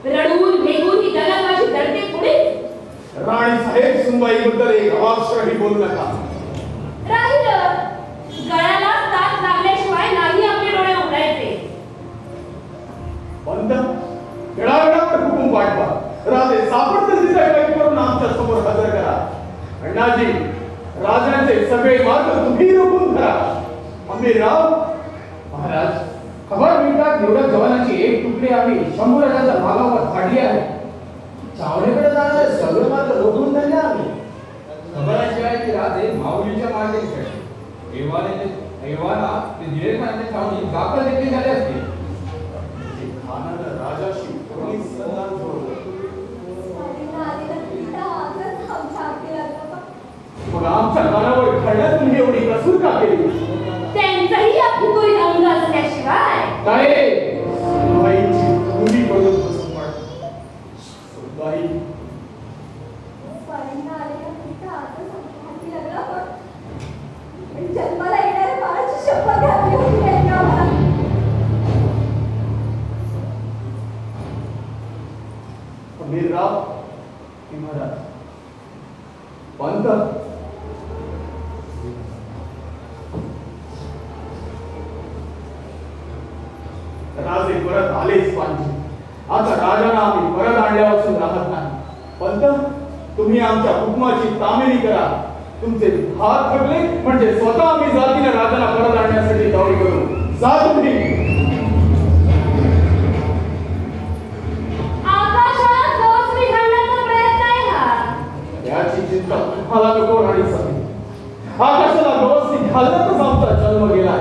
रडून भेगून ही जगात माझी दडते पुढे. राणी साहेब सुनबाई बद्दल एक अक्षरही बोलू नका. राहिलं गळ्याला ताट लागल्याशिवाय नाही आपले डोळे उघडायचे. बंद गडागडावर हुकूम पाठवा. राजे सापडतील तिथे काही करून आमच्या समोर हजर करा. अण्णाजी, राजांचे सगळे मार्ग तुम्ही रोखून धरा. हमीरराव महाराज, खबर मिळतात एवढ्या जवानाची एक तुकडी आम्ही शंभूराजांच्या भागावर काढली आहे. छावणीकडे जाणारे सगळे मार्ग रोखून धरले आम्ही. खबर अशी आहे की राजे माऊलीच्या मार्गे निघाले. एव्हाना ते दिलेखानाच्या छावणीत दाखल देखील झाले असते. खानानं राजाशी कोणी सल्ला जोडला. मग आमच्या कानावर खड्यात तुम्ही एवढी कसूर का केली? त्यांचाही अपुरी रंग असल्याशिवाय काय बाईची मुली बघत बसून पडत. बाई जन्माला येणाऱ्या बाळाची शपथ घातली होती त्यांनी आम्हाला. हमीरराव महाराज पंत राजे परत आलेच पाहिजे. आता राजांना आम्ही परत आणल्यापासून राहत नाही. पंत, तुम्ही आमच्या हुकुमाची तामिली करा. तुमचे हात थकले म्हणजे स्वतः आम्ही जातीने राजाला परत आणण्यासाठी दौडी करू. जा तुम्ही. आकाशाला गवसणी घालण्याचा प्रयत्न आहे हा. याची चिंता तुम्हाला नको राणी साहेब. आकाशाला गवसणी घालण्यातच आमचा जन्म गेला.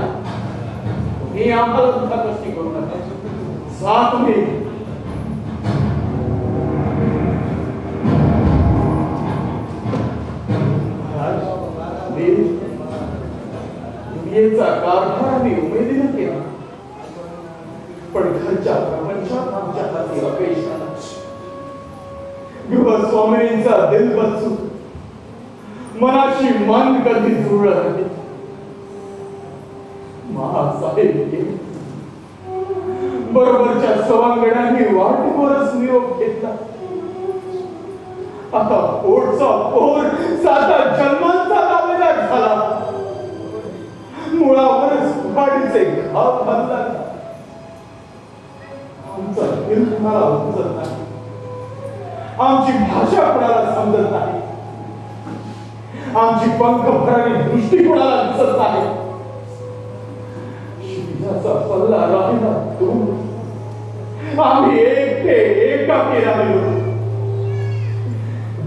तुम्ही आम्हाला दुःखा कष्टी करू नका. जा तुम्ही. सत्तेचा कारभार आम्ही उमेदीनं केला, पण घरच्या प्रपंचात आमच्या हाती अपयश आलं. गृहस्वामिनींचा दिल बच्चू मनाशी मन कधी जुळलं नाही. महासाहेब गेले, बरोबरच्या सवंगड्यांनी वाटभरच निरोप घेतला. आता पोटचा पोर 7 जन्मांचा दावेदार झाला. मुळावरच गाडीचे घाव घातला. आमचा दिल कुणाला उमजत नाही, आमची भाषा कुणाला समजत नाही, आमची पंख भरणी दृष्टी कुणाला दिसत नाही. शिवजाचा पल्ला राहिला दूर, आम्ही एकटे एकाकी राहिलो.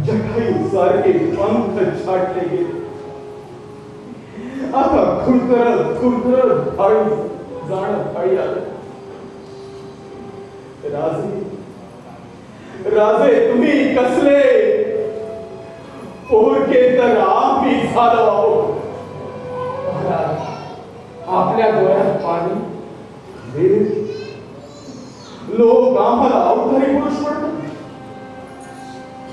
जखाई सारखे पंख छाटले गेले. आता खुरखरत खुरखरत थाळी जाणं थाळी आलं. राजे तुम्ही कसले पोरके तर आम्ही झालो आहोत. आपल्या डोळ्यात पाणी, लोक आम्हाला अवघरी पुरुष म्हणतात,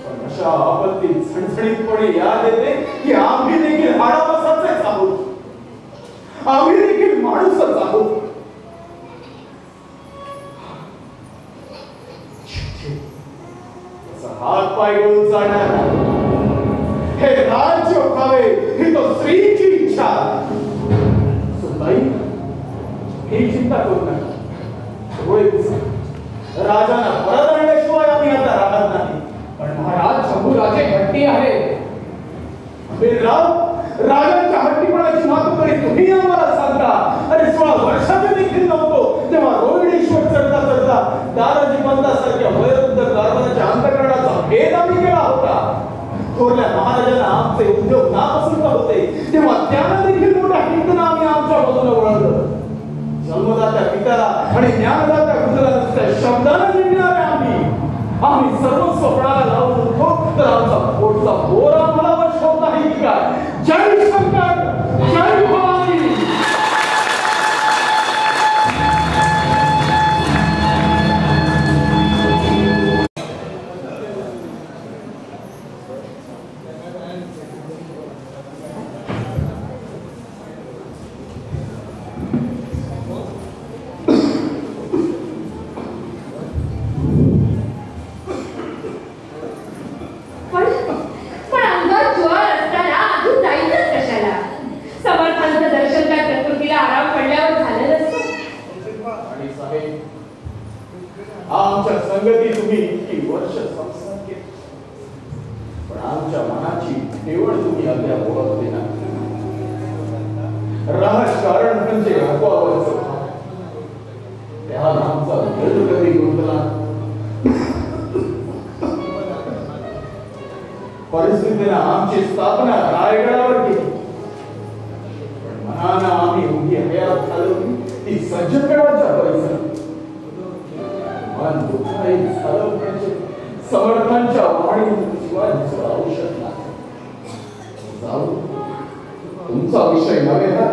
पण अशा आपत्तीत झणझणीतपणे याद येते की आम्ही देखील हाडावसाचेच आहोत, आम्ही देखील माणूसच आहोत. हात पाय घेऊन जाणार हे राज्य व्हावे ही तो स्त्रीची इच्छा. सुनबाई ही चिंता करू नका. राजांना परत आणल्याशिवाय आम्ही आता राहत नाही. पण महाराज शंभूराजे हट्टी आहे. राजांच्या हट्टीपणाची मातोकरी तुम्ही आम्हाला सांगता. अरे 16 वर्षाचे देखील नव्हतो तेव्हा रोहिणेश्वर चढता चढता दादाजी पंतासारख्या वयोवृद्ध कारभाराच्या अंतकरणाचा भेद आम्ही केला होता. थोरल्या महाराजांना आमचे उद्योग नापसंत होते तेव्हा त्यांना देखील मोठ्या हिंदनं आम्ही आमच्या बाजूला वळवलं. जन्मदात्या पित्याला आणि ज्ञानदात्या गुरुला नुसत्या शब्दानं जिंकणारे आम्ही सर्वस्व पणाला लावून उठतो तर आमचा पोटचा बोर आम्हाला वर्षवत आहे की काय. जय शंकर, जय भवानी. आमच्या संगती तुम्ही इतकी वर्ष संसार केले पण आमच्या मनाची निवड तुम्ही अद्याप ओळखली नाही. राजकारण म्हणजे अफवावरचं त्याला आमचा दिल कधी गुंतला. परिस्थितीने आमची स्थापना रायगडावर केली पण मनानं आम्ही उभी हयात घालवली ती सज्जनगडाच्या परिसरात. मन दुःखाही झालं म्हणजे समर्थांच्या वाणीशिवाय दुसरं औषध नाही. जाऊ तुमचा विषय नव्हे ना.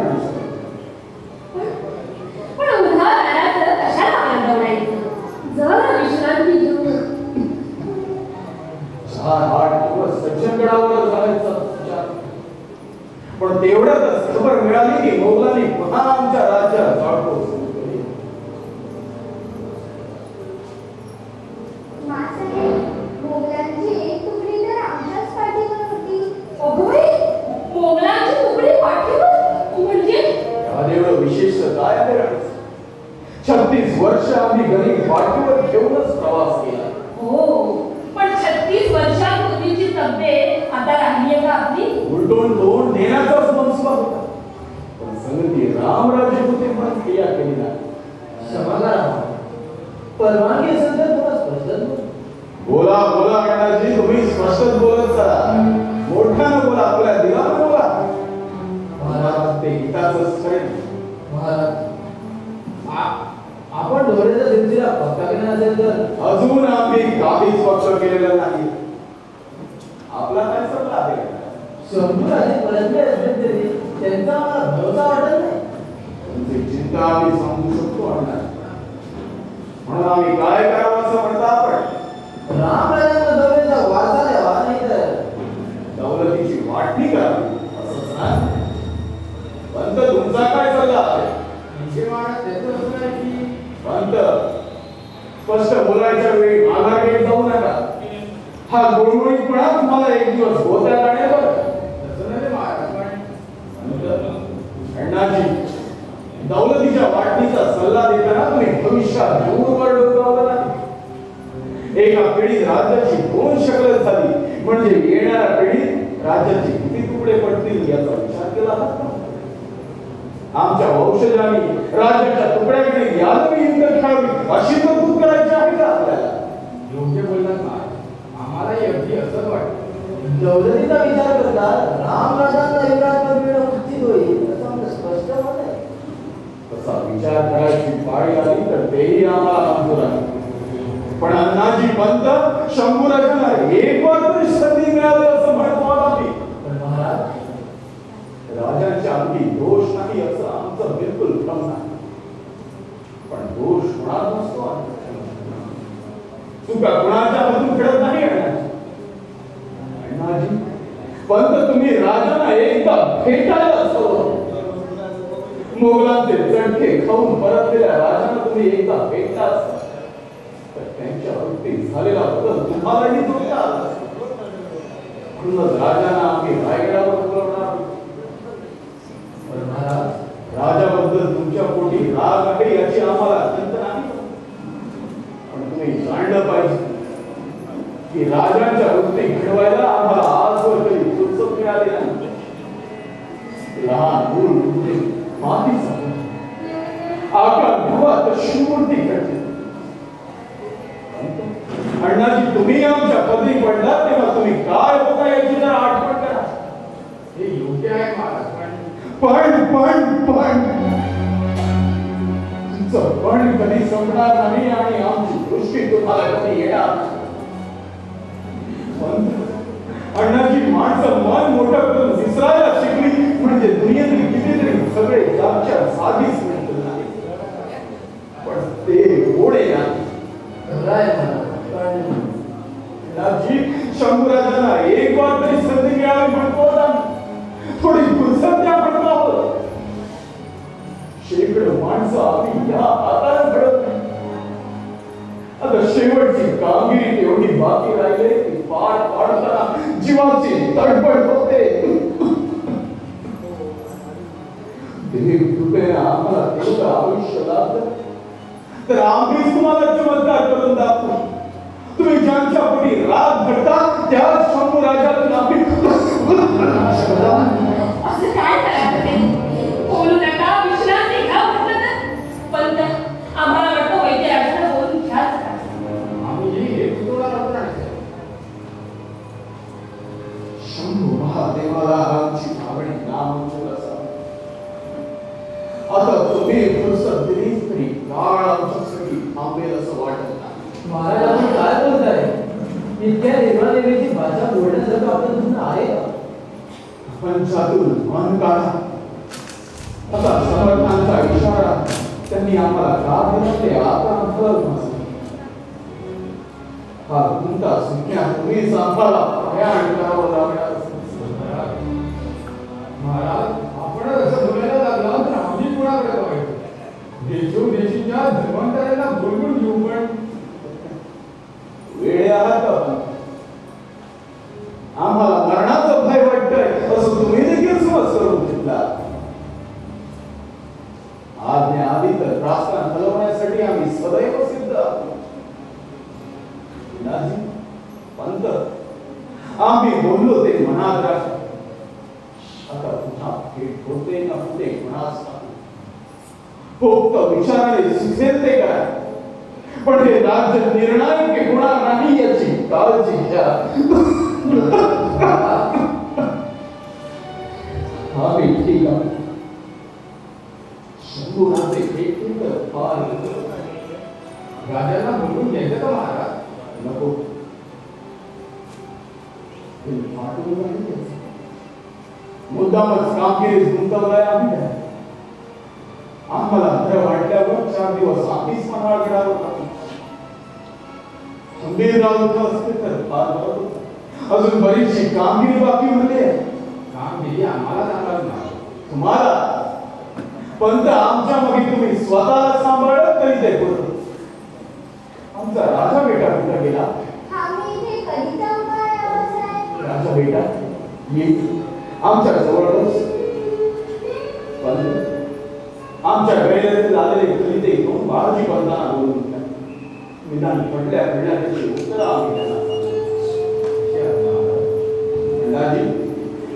पण उदाहरणार्थ कशाला आनंद म्हणायचं. जरा विश्रांती घेऊ. 4-8 दिवस सज्जनगडावर जायचा विचार पण तेवढ्यातच खबर मिळाली की मोगलांनी पुन्हा आमच्या राज्यात जाळपोळ सुरू केली. मोगलांची एक तुकडी तर आमच्याच पाठीवर होती. अगं बाई, मोगलांची तुकडी पाठीवर म्हणजे एवढं विशेष काय आहे. 36 वर्ष आम्ही गरीब पाठीवर घेऊनच प्रवास केला. हो पण 36 वर्षांपूर्वीची तब्येत आता राहिली आहे का आपली. उलटून तोंड देण्याचाच मनसुबा होता पण संगती रामराजे होते म्हणून क्रिया केली नाही. क्षमा करा, परवानगी असेल तर थोडं स्पष्ट बोला बोला अण्णाजी, तुम्ही स्पष्टच बोलत चला. मोठ्यानं बोला, आपल्या दिलानं बोला. महाराज ते गीताचंच खरे. महाराज आपण डोळ्याच्या भिंतीला पक्का केला असेल तर अजून आम्ही काहीच पक्ष केलेला नाही. आपला काय सल्ला आहे. शंभूराजे परतले असले तरी त्यांचा मला भरोसा वाटत नाही. चिंता आम्ही समजू शकतो अण्णा. म्हणून आम्ही काय करावं असं म्हणता आपण? रामराजांना दौलतीचा वारसा द्यावा, नाही तर दौलतीची वाटणी करावी असंच ना? पंत तुमचा काय सल्ला आहे? पंत स्पष्ट बोलायच्या वेळी माघार घेत जाऊ नका. हा गुळगुळीतपणा तुम्हाला एक दिवस होत्यात आणेल. अण्णाजी, दौलतीच्या वाटणीचा सल्ला देताना तुम्ही भविष्यात दूरवर डोकावलं नाही. एका पिढीत राज्याची 2 शकलं झाली म्हणजे येणाऱ्या पिढीत राज्याचे किती तुकडे पडतील याचा विचार केला होता. आमच्या वंशजांनी राज्याच्या तुकड्याकडे यादवी युद्ध खेळावी अशी तरतूद करायची आहे का आपल्याला? योग्य बोललात ना. आम्हालाही अगदी असंच वाटतं. दौलतीचा विचार करता रामराजांना युवराजपद मिळणं उचित होईल असं आमचं स्पष्ट मत आहे. तसा विचार करायची पाळी आली तर तेही आम्हाला मंजूर आहे. पण अण्णाजी पंत शंभूराजांना एक वार तरी संधी मिळावी असं म्हणतो आम्ही. पण महाराज, राजांच्या अंगी दोष नाही असं आमचं बिलकुल भ्रम नाही. पण दोष कोणात नसतो. चुका कुणाच्या मधून घडत नाही. अण्णाजी पंत तुम्ही राजांना एकदा भेटायलाच हवं. मोगलांचे चटके खाऊन परतलेल्या राजांना तुम्ही एकदा भेटला असता तर त्यांच्या वृत्तीत झालेला बदल तुम्हालाही जोडला असता. म्हणूनच राजांना आम्ही रायगडावर बोलवणार. राजाबद्दल तुमच्या पोटी राग आहे याची आम्हाला चिंता नाही. पण तुम्ही जाणलं पाहिजे की राजांच्या वृत्ती घडवायला आम्हाला आजवर तरी फुरसत मिळाली नाही. लहान मूल म्हणजे माती आकार धुवात शिवमूर्ती घडते. अण्णाजी तुम्ही आमच्या पदरी पडला तेव्हा तुम्ही काय होता याची जरा आठवण करा. हे योग्य आहे महाराज. पण तुमचं पण कधी संपणार नाही आणि आमची दृष्टी तुम्हाला कधी येणार नाही. अण्णाची माणसं मन मोठं करून विसरायला शिकली म्हणजे दुनियेतली कितीतरी सगळे जागच्या साधीच मिळत नाही. पण ते ओढे अण्णाजी शंभूराजांना एक वार तरी संधी मिळावी म्हणतो. थोडी फुरसत द्या म्हणतो आहोत. शेकडो माणसं आम्ही या आकारात घडत नाही. आता शेवटची कामगिरी तेवढी बाकी राहिले की पार पाडताना जीवाची तडफड होते. देव कृपेने आम्हाला तेवढं आयुष्य लाभलं तर आम्हीच तुम्हाला चमत्कार करून दाखवू. तुम्ही ज्यांच्या पोटी राग भरता त्या शंभू राजातून आम्ही असं काय करायचं ते? बोलू नका, विश्रांती घ्या म्हटलं तर. पण आम्हाला वाटतं वैद्य राजाला बोलून घ्याच. आम्ही एक तुकडा लागणार. शंभू महादेवाला आमची मागणी नामंजूर असावी. आता तुम्ही फुरसत दिली तरी काळ आमच्यासाठी थांबेल असं वाटत नाही. महाराज, आपण काय बोलताय? इतक्या देवादेवीची भाषा बोलण्यासारखं आपलं तुमचं आहे का? पंचातून मन काढा. आता समर्थांचा इशारा त्यांनी आम्हाला का दिला ते आता आठवत नसेल. हा तुमचा सुज्ञा तुम्ही सांभाळा. प्रयाण करावं लागणार. महाराज, आपण असं बोलायला लागला तर आम्ही कुणाकडे बघायचो? देशोदेशीच्या धर्मांतरांना बोलवून घेऊ. पण वेळे आहात का? आम्हाला मरणाचं भय वाटतंय असं तुम्ही देखील समज करून घेतला. आज्ञा आली तर राष्ट्रात हलवण्यासाठी आम्ही सदैव सिद्ध आहोत. पंत आम्ही बोललो ते मनात राखा. आता पुन्हा थेट होते ना पुढे कोणास नाही. फक्त विचाराने सुचेल ते करा. पण हे राज्य निर्णायक होणार नाही याची काळजी घ्या. हा ठीक आहे. शंभूराजे देखील तर फार राजांना बोलून घ्यायचं का महाराज? नको. मुद्दामच कामगिरी गुंतवलाय आम्ही. आम्हाला पडल्यावर 4 दिवस आधीच मनाळ घेणार होता. खंबीर राहत असते तर फार बरं होतं. अजून बरीचशी कामगिरी बाकी होते. कामगिरी आम्हाला सांगाल ना. तुम्हाला पण आमच्या मागे तुम्ही स्वतः सांभाळत तरी ते बरं. आमचा राजा बेटा कुठे गेला? आम्ही इथे कधी जाऊ काय आवाज राजा बेटा ये आमच्या जवळच. पण आमच्या गैरेत आलेले कलिते घेऊन बाळजी बंधाना बोलून निदान पडल्या त्याची उत्तर आम्ही त्यांना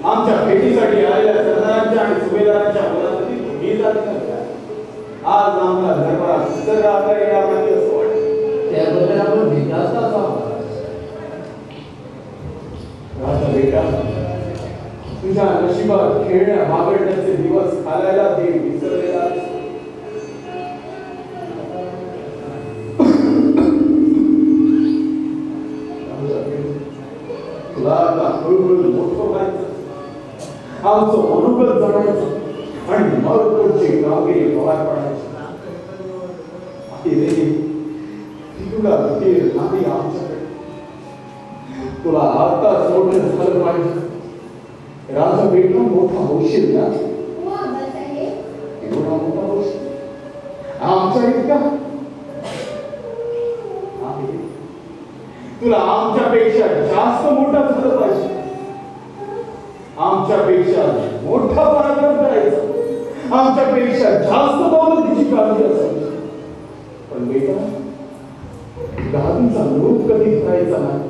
आमच्या भेटीसाठी आलेल्या सरदारांच्या आणि सुभेदारांच्या मुलांसाठी तुम्ही जात आज आम्हाला दरबारात हजर राहता येणार नाही असं वाटतं. त्याबद्दल आपण विकास राजा बेटा तुझ्या नशिबात खेळण्या मागडण्याचे दिवस घालायला ते विसरलेला तुला आता हळूहळू मोठं व्हायचं, आमचं मनोगत जगायचं आणि मग पुढची कामगिरी पार पडायची. तुला नाही आमच्याकडे तुला आताच मोठं झालं पाहिजे. राजा बेटा मोठा होशील ना? हो आबासाहेब. एवढा मोठा होशील आमच्या इतका? तुला आमच्यापेक्षा जास्त मोठा झालं पाहिजे. आमच्यापेक्षा मोठा पराक्रम करायचा, आमच्यापेक्षा जास्त दौलतीची काळजी असायची. पण बेटा गादीचा लोभ कधी धरायचा नाही.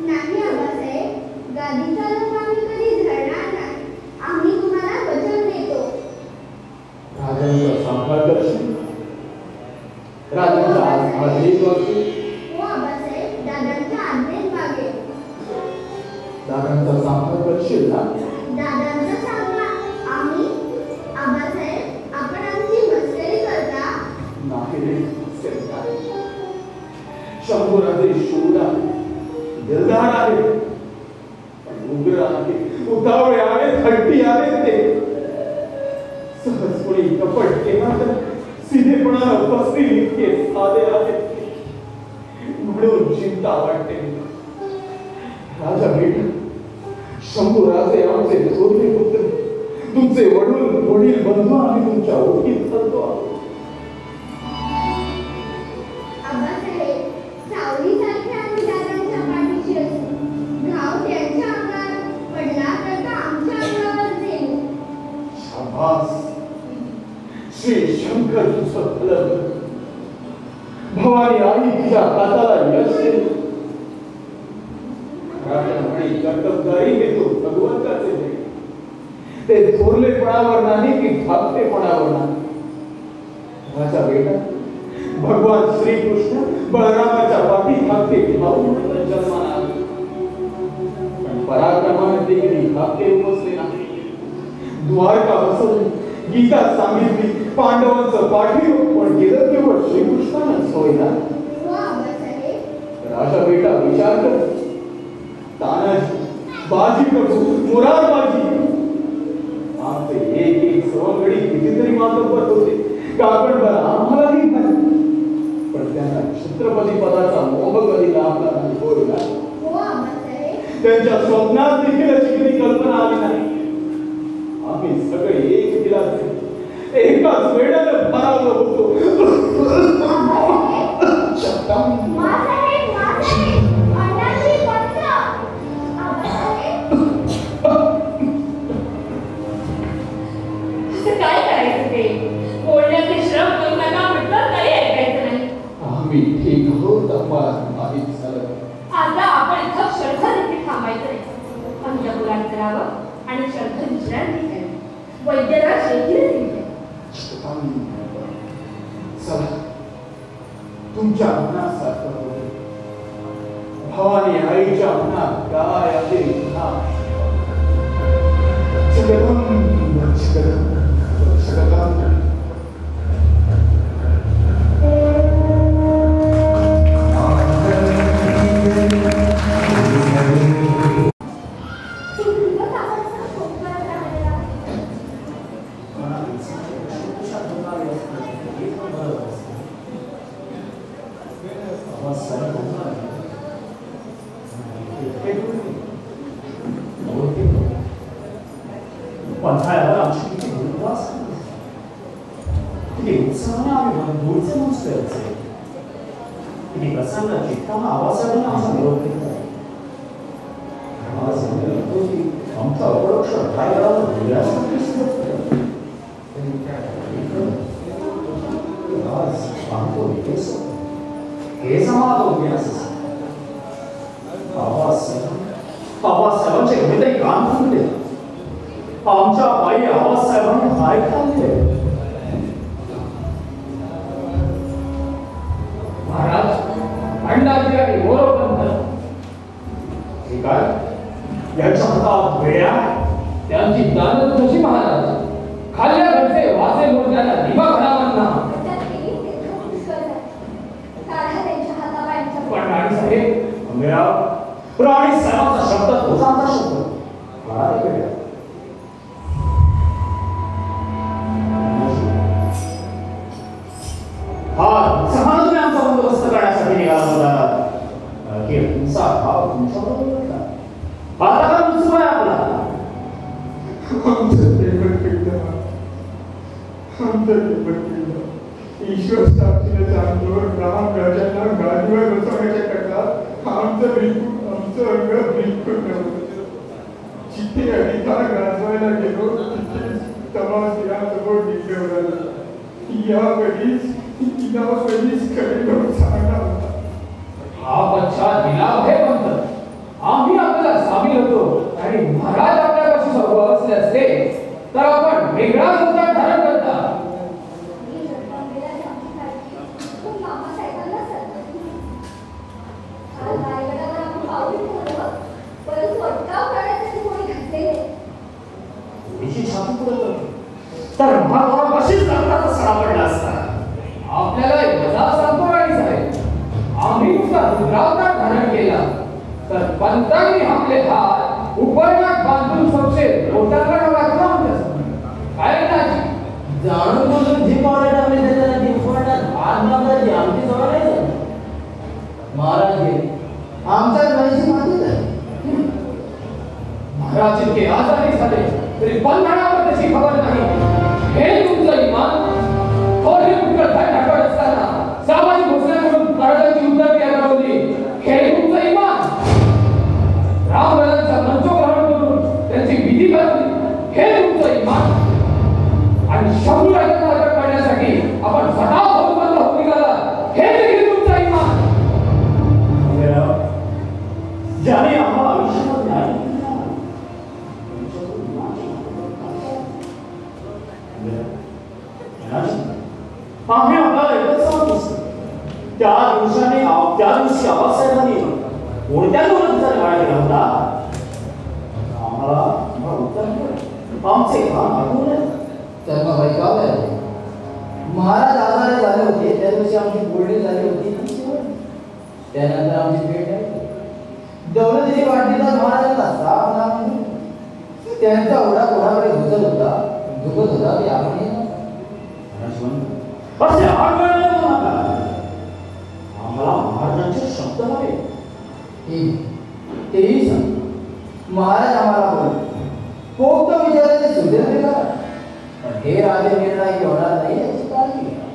नाही आबासाहेब, गादीचा लोभ आम्ही कधी धरणार नाही. आम्ही तुम्हाला वचन देतो. राजांचा सांभाळ करशील? राजांचा आदेश वागशील? हो आबासाहेब, दादांच्या आज्ञेत वागेल. दादांचा सांभाळ करशील ना? दादांचा सांभाळ आम्ही? आबासाहेब, आपण आमची मस्करी करता? नाही रे, शंभूराजे शूर आहे, दिलदार आहे, पण उग्र आहे, उतावळे आहे, हट्टी आहे. ते सहजपणे कपट केला तर सिधेपणानं उपस्थित इतके साधे आहे. म्हणून चिंता वाटते. राजा बेटा शंभूराजे आमचे थोरले पुत्र, तुमचे वडील बंधू आम्ही तुमच्या ओळखीत चालतो आहोत. आबासाहेब, सावलीसारखे आम्ही दादांच्या पाठीशी असू. घाव त्यांच्या अंगावर पडला तर तो आमच्या अंगावर देऊ. शाबास, श्री शंकर तुझं भलं. भवानी आई तुझ्या हाताला यश देईल. राजामुळे कर्तबगारी घेतो भगवंताचे देव. ते थोरलेपणावर नाही की धाकटेपणावर नाही. राजा बेटा भगवान श्रीकृष्ण बळरामाच्या पाठी धाकटे भाऊ म्हणून जन्माला आले. पण पराक्रमाने देखील धाकटे उपसले नाही. द्वारका बसवली, गीता सांगितली, पांडवांचं पाठी पण केलं केवळ श्रीकृष्णानंच होईना. हो आबासाहेब. राजा बेटा विचार कर. तानाजी, बाजी प्रभू, मुरारबाजी आमचे एक एक सवंगडी कितीतरी मातब्बर होते. काकणभर आम्हालाही नाही, पण त्यांना छत्रपती पदाचा मोह कधी लाभला नाही. होय ना? हो आबासाहेब. त्यांच्या स्वप्नात देखील अशी कधी कल्पना आली नाही. आम्ही सगळे एक दिलाचे एकाच वेळेला भारावलो होतो. मासाहेब, मासाहेब, अण्णाजी बंद. आबासाहेब. असं काय करायचं ते? बोलण्याचे श्रम करू नका म्हटलं तरी ऐकायचं नाही. आम्ही ठीक आहोत आम्हाला माहीत झालं. आता आपण इथं श्रद्धा देखील थांबायचं नाही. अंतपुरात करावं आणि श्रद्धा विश्रांती घ्यावी. वैद्यराज देखील चला तुमच्या मनासारखं होते. भवानी आईच्या मनात काय आहे ना? जगदंब जगदंब जगदंब. पंथाळ्यावर आमची किती भूलवास किती उत्साहाने आम्ही दूरचे मस्त यायचे किती प्रसन्न चित्तानं आवाजाने आमचा निरोप घेतला आमचा अपरोक्ष ठायरावर भुल्यासारखी सुरुवात आज पाहतो हे समाज उद्यास आवाजसाहेबांचे हृदय कान फुटले आमच्या बाई आवाजसाहेबांनी हाय खाल्ले महाराज अण्णाजी आणि मोरोपंत हे काय याच्या हातात वेळा त्यांची दानत कशी महाराज खाल्ल्या घरचे वासे मोर्चाला दिवा घडावांना पण राणी साहेब राणी साहेबांचा शब्द तोच आमचा शब्द मला वेळा हा समान तुम्ही आमचा बंदोबस्त करण्यासाठी निघाला होता की तुमचा भाव तुमच्याबरोबर होता आता का तुमचं आहे आपला ईश्वर साक्षीने सांगतो राम राजांना गादीवर बसवण्याच्या करता आमचं बिलकुल आमचं अंग बिलकुल नव्हतं जिथे अधिकार गाजवायला गेलो तिथे तमास यासमोर निघवला या कधीच खरे लोक सांगणार होता हा बच्चा दिलाव आहे पंत आम्ही आपल्याला सामील होतो आणि महाराज आपल्यापाशी सर्व असले असते तर आपण वेगळा मुद्दा धारण करता तर महाराज कशीच रक्ताचा सडा पडला असता आपल्याला यथा सांगतो राणी साहेब आम्ही नुसता रुद्रावतार धारण केला तर पंतांनी आपले हात उपरणात बांधून संशय पोटाला घातला काय नाची जाणून बोलून जी पावले टाकली त्याच्याला ती उपरणात हात बांधायची आमची सवय नाही झाली महाराज गेले आमच्या गणेशी मातीच आहे महाराज इतके आजारी झाले तरी बंधनावर त्याची खबर नाही हे तुमचं इमान थोडी उत्तर ढाकळत असताना सामाजिक घोषणाकडून महाराजांची उत्तर बनवली हे तुमचं इमान रामराजांचा मंचोग्रहण करून त्यांची विधी करवली हे तुमचं इमान आणि शंभू राजांना अटक करण्यासाठी आपण स्वतः बहुमत होऊन निघाला हे देखील तुमचं इमान ज्याने आम्हाला आयुष्यात न्याय आम्ही आपल्याला एकच सांगतो त्या दिवशी आबासाहेबांनी कोणत्या गोष्टीचा निर्णय केला होता आम्हाला उत्तर आमचे काम आठवले तर मग ऐकावं महाराज आजारी झाले होते त्या दिवशी आमची बोलणी झाली होती त्यानंतर आमची भेट झाली दौलतीची वाटणीचा महाराजांना साप नाम त्यांचा ओढा कोणाकडे घुसत होता दुखत होता की आपण असे आठवले आम्हाला महाराजांचे शब्द हवे तेही सांग महाराज आम्हाला बोल पोक्त विचारायचे सुधीर का पण हे राजे निर्णय होणार नाही याची काळजी घ्या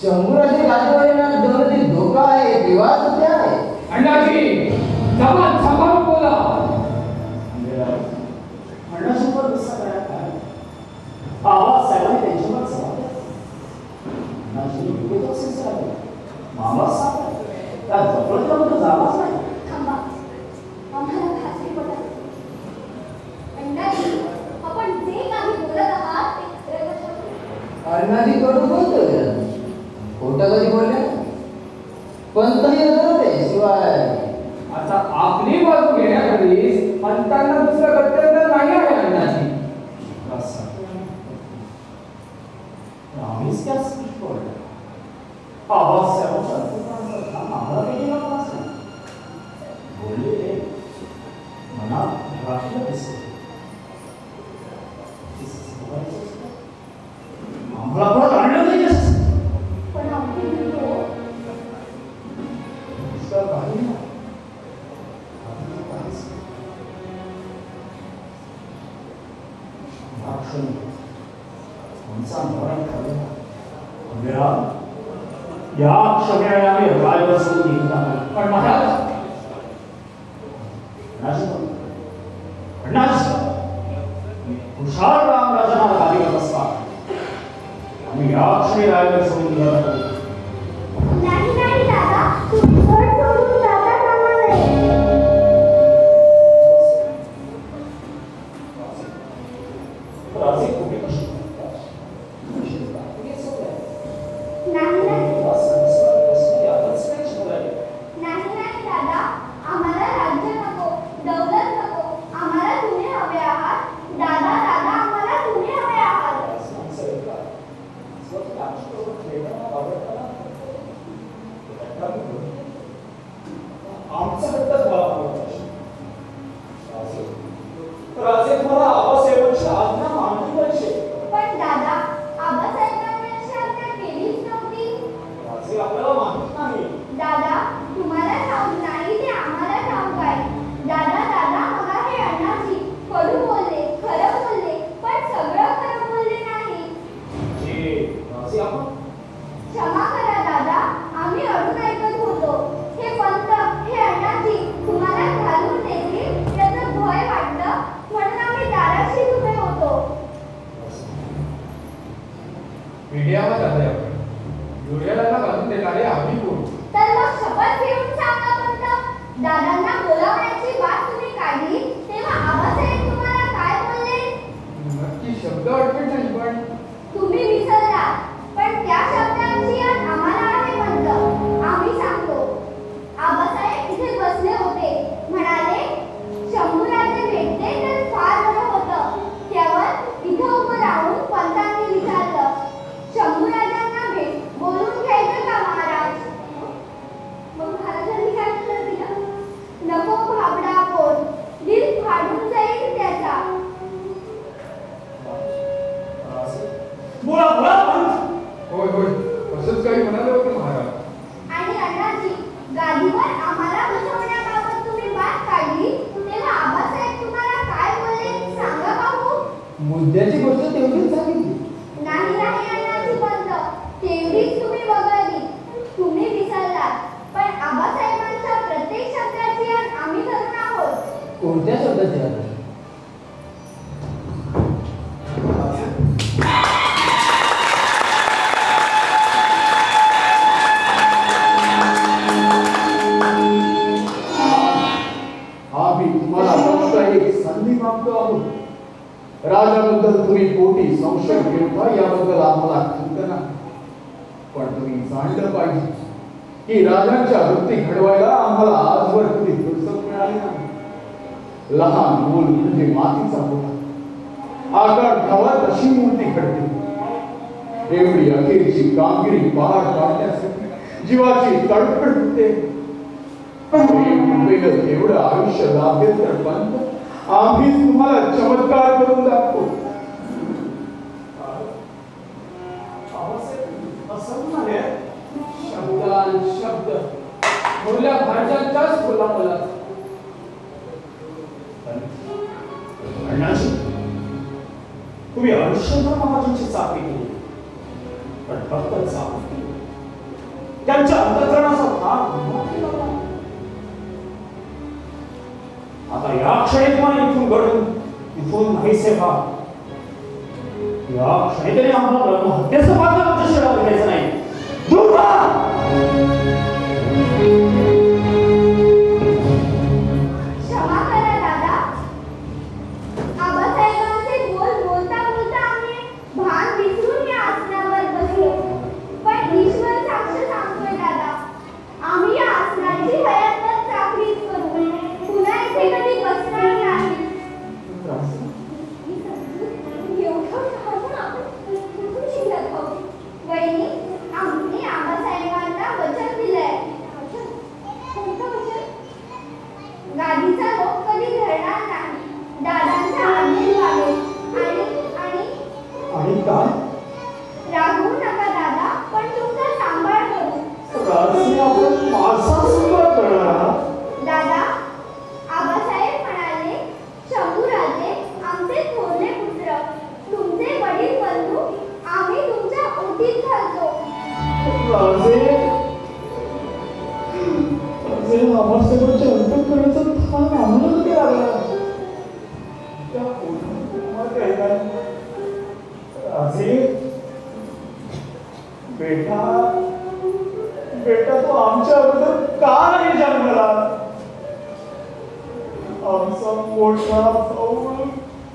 शंभूराजी राजवाडीला दौलती धोका आहे विवाद सध्या आहे अण्णाजी जबान सांभाळून बोला अण्णासोबत कसा काय आवाज साहेबांनी त्यांच्यावर सवाल अण्णाजी योग्य संस्कार आहे मामा साहेब त्या जबरदस्त जावाच नाही अण्णाजी कडून बोलतोय खोटं कधी बोलले पण तरी होते शिवाय आता आपली बाजू घेण्यासाठी पंतांना दुसरं कर्तव्य नाही आहे अण्णाजी आम्हीच त्या स्पीच बोलतो आवाज साहेबांचा आम्हाला काही लागला असेल बोलले मनात राखलं दिसत क्षणी आमचा मरण ठरला. या क्षणी आम्ही रायवर सोडून निघणार नाही. पण महाराज खुशाल रामराजांना गादीवर बसवा. आम्ही या क्षणी रायवर सोडून निघणार नाही. नाही नाही दादा, तुम्ही घर सोडून जाता कामा नये. राजे कुठे कशी नाही नाही दादा, आम्हाला राज्य नको, दौलत नको, आम्हाला तुम्ही हवे आहात. दादा दादा, आम्हाला तुम्ही हवे आहात. आमचा हट्टच मला राजे तुम्हाला आबासाहेबांची आज्ञा मानली पाहिजे. पण दादा, आबासाहेबांनी अशी आज्ञा केलीच नव्हती. राजे आपल्याला माहित नाही. दादा, तुम्हाला ठाऊक नाही ते आम्हाला ठाऊक आहे. दादा दादा, मला हे अण्णाजी कडू बोलले, खरं बोलले, पण सगळं खरं बोलले नाही. राजे आपण क्षमा करा दादा, आम्ही अडून ऐकत होतो. हे पंत, हे अण्णाजी तुम्हाला घालून देतील याचं भय वाटलं, म्हणून आम्ही दाराशीच उभे होतो. मीडियावर आले आपण. दुर्योधनाला घालून देणारे आम्ही कोण? तर मग शपथ घेऊन सांगा पंत, दादांना बोलावण्याची बात तुम्ही काढली तेव्हा आबासाहेब तुम्हाला काय बोलले? नक्की शब्द आठवत नाही, पण तुम्ही विसरलात, पण त्या शब्दांची याद आम्हाला आहे पंत. आम्ही सांगतो. आबासाहेब इथे बसले होते, म्हणाले शंभूराजे भेटले तर फार बरं होतं. त्यावर इथं उभं राहून पंतांनी विचारलं, शंभूराजांना बोलून घ्यायचं का महाराज? मग महाराजांनी काय उत्तर दिलं? नको भाबडा पोट, दिल फाडून जाईल त्याचा. बोला बोला. होय होय असंच काही म्हणाले होते महाराज. आणि अण्णाजी, गादीवर आम्हाला बसवण्याबाबत तुम्ही बात काढली तेव्हा आबासाहेब तुम्हाला काय बोलले सांगा पाहू. मुद्द्याची गोष्ट तेवढीच सांगितली. नाही नाही अण्णाजी पंत, तेवढीच तुम्ही वगळली. तुम्ही विसरलात, पण आबासाहेबांच्या प्रत्येक शब्दाची याद आम्ही धरून आहोत. कोणत्या शब्दाची याद? आम्ही तुम्हाला फक्त एक संधी मागतो आहोत. राजाबद्दल तुम्ही कोटी संशय घेता याबद्दल आम्हाला खंत नाही, पण तुम्ही जाणलं पाहिजे की राजांच्या वृत्ती घडवायला आम्हाला आजवर कधी फुरसत मिळाली नाही. लहान मूल म्हणजे मातीचा गोळा, आकार गावात अशी मूर्ती घडते. एवढी अखेरची कामगिरी पार पाडण्यासाठी जीवाची तडफड होते. एवढं आयुष्य लाभेल तर पंत आम्ही तुम्हाला चमत्कार करून दाखवू. शब्दान शब्द बोलल्या भाषांचाच बोला मला. अण्णाजी, तुम्ही आयुष्यभर महाराजांची चाकरी केली, पण फक्त चाकरी त्यांच्या अंतःकरणाचा भाग. आता या क्षणी तुम्हाला इथून घडून इथून नाहीसे व्हा. या क्षणी तरी आम्हाला ब्रह्महत्येचं पात्र आमच्या शरीरावर घ्यायचं नाही. दूर व्हा. क्षमा करा दादा. आबासाहेबांचे बोल बोलता बोलता आम्ही भान विसरून या आसनावर बसलो. पण ईश्वर साक्ष सांगतोय दादा, आम्ही या आसनाची हयातभर चाकरीच करू, पुन्हा इथे कधी बसणार नाही. एवढं घालून आपण कुठून शिकत आहोत? वहिनी, आम्ही आबासाहेबांना वचन दिलंय. कोणतं वचन? गादीचा लोक कधी धरणार नाही, दादांच्या आज्ञेत वागेल. आणि काय? रागवू नका दादा, पण तुमचा सांभाळ करू. राजे आपण माणसासुद्धा करणार आहात. दादा, आबासाहेब म्हणाले शंभूराजे आमचे थोरले पुत्र, आम्हासोबतच्या अंतःकरणाचा थान आम्हाला कधी लागला? त्या पोटामध्ये आहे ना, राजे, बेटा तो आमच्या अगोदर का नाही जन्मला? आमचा मोठा भाऊ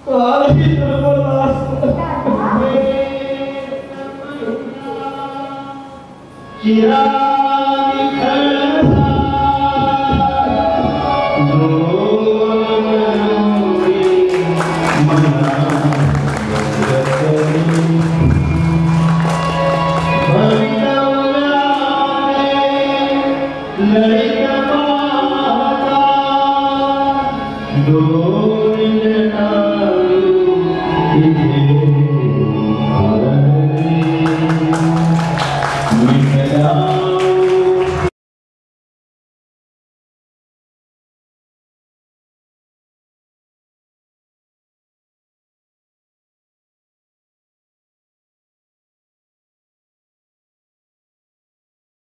का नाही जन्मला? Michael